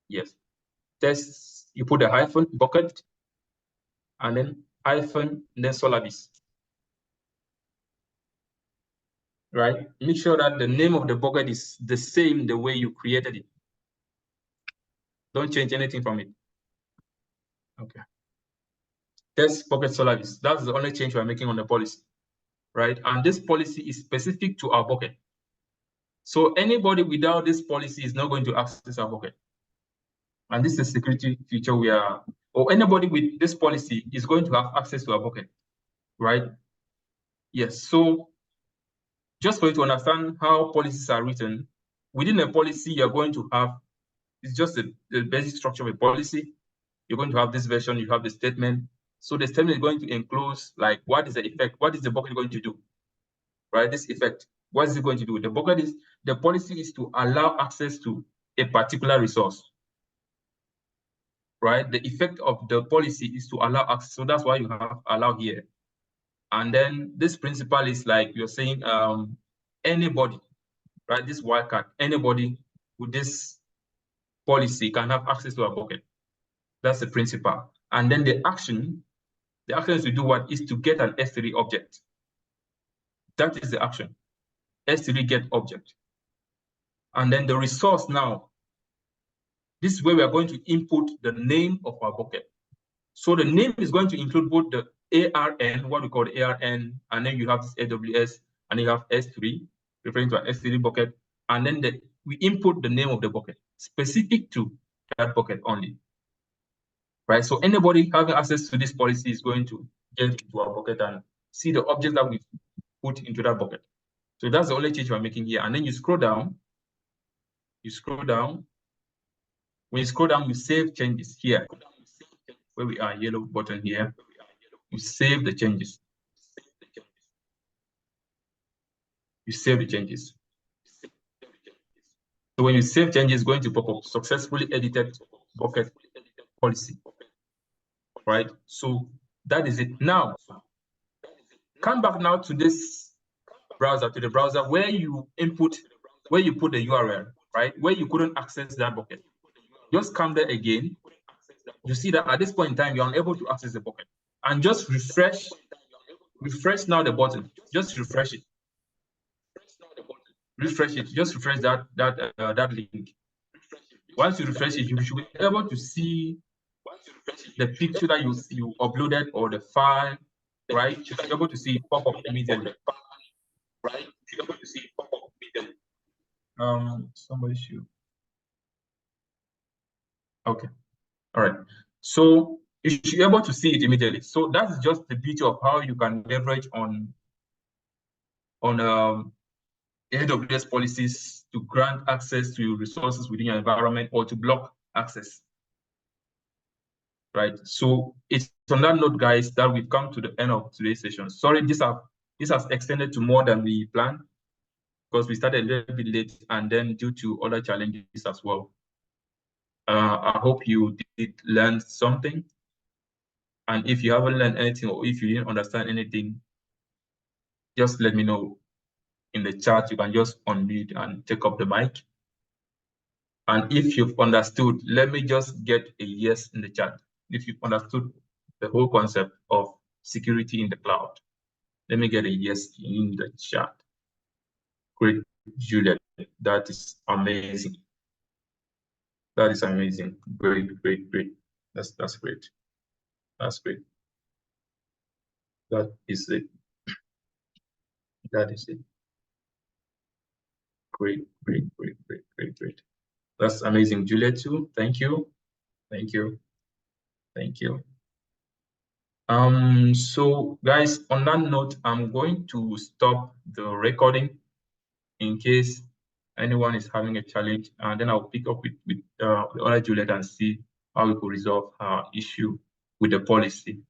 Yes. Test, you put a hyphen, bucket, and then hyphen, and then Solavis. Right? Make sure that the name of the bucket is the same the way you created it. Don't change anything from it. Okay. Test bucket Solavis. That's the only change we're making on the policy, right? And this policy is specific to our bucket. So anybody without this policy is not going to access our bucket. And this is a security feature or anybody with this policy is going to have access to our bucket, right? Yes, so just for you to understand how policies are written, within a policy, you're going to have, it's just the basic structure of a policy. You're going to have this version, you have the statement. So the statement is going to enclose, like, what is the effect? What is the bucket going to do, right? This effect, what is it going to do? The policy is to allow access to a particular resource, right? The effect of the policy is to allow access. So that's why you have allow here. And then this principle is like you're saying anybody, right? This wildcard, anybody with this policy can have access to a bucket. That's the principle. And then the action is to do what is to get an S3 object. That is the action. S3 get object. And then the resource now, this is where we are going to input the name of our bucket. So the name is going to include both the ARN, what we call the ARN, and then you have this AWS, and you have S3, referring to an S3 bucket. And then we input the name of the bucket, specific to that bucket only. Right? So anybody having access to this policy is going to get into our bucket and see the object that we put into that bucket. So that's the only change we're making here. And then you scroll down. When you scroll down, you save changes here. Where we are, yellow button here. You save the changes. You save the changes. So when you save changes, it's going to pop up successfully edited bucket policy, right? So that is it. Now, come back now to this browser, to the browser where you put the URL, right? Where you couldn't access that bucket. Just come there again. You see that at this point in time, you're unable to access the bucket. And just refresh now the button. Just refresh it. Just refresh that link. Once you refresh it, you should be able to see the picture that you uploaded or the file, right? You should be able to see it pop up immediately. Somebody should. Okay. All right. So you should be able to see it immediately. So that's just the beauty of how you can leverage on AWS policies to grant access to resources within your environment or to block access. Right. So it's on that note, guys, that we've come to the end of today's session. Sorry, this has extended to more than we planned because we started a little bit late and then due to other challenges as well. I hope you did learn something. And if you haven't learned anything or if you didn't understand anything, just let me know in the chat. You can just unmute and take up the mic. And if you've understood, let me just get a yes in the chat. If you've understood the whole concept of security in the cloud, let me get a yes in the chat. Great, Juliet. That is amazing. That is amazing. Great, great, great. That's great. That's great. That is it. That is it. Great, great, great, great, great, great. That's amazing, Juliet too. Thank you. Thank you. Thank you. So guys, on that note, I'm going to stop the recording in case anyone is having a challenge, and then I'll pick up with the other Juliet and see how we could resolve our issue with the policy.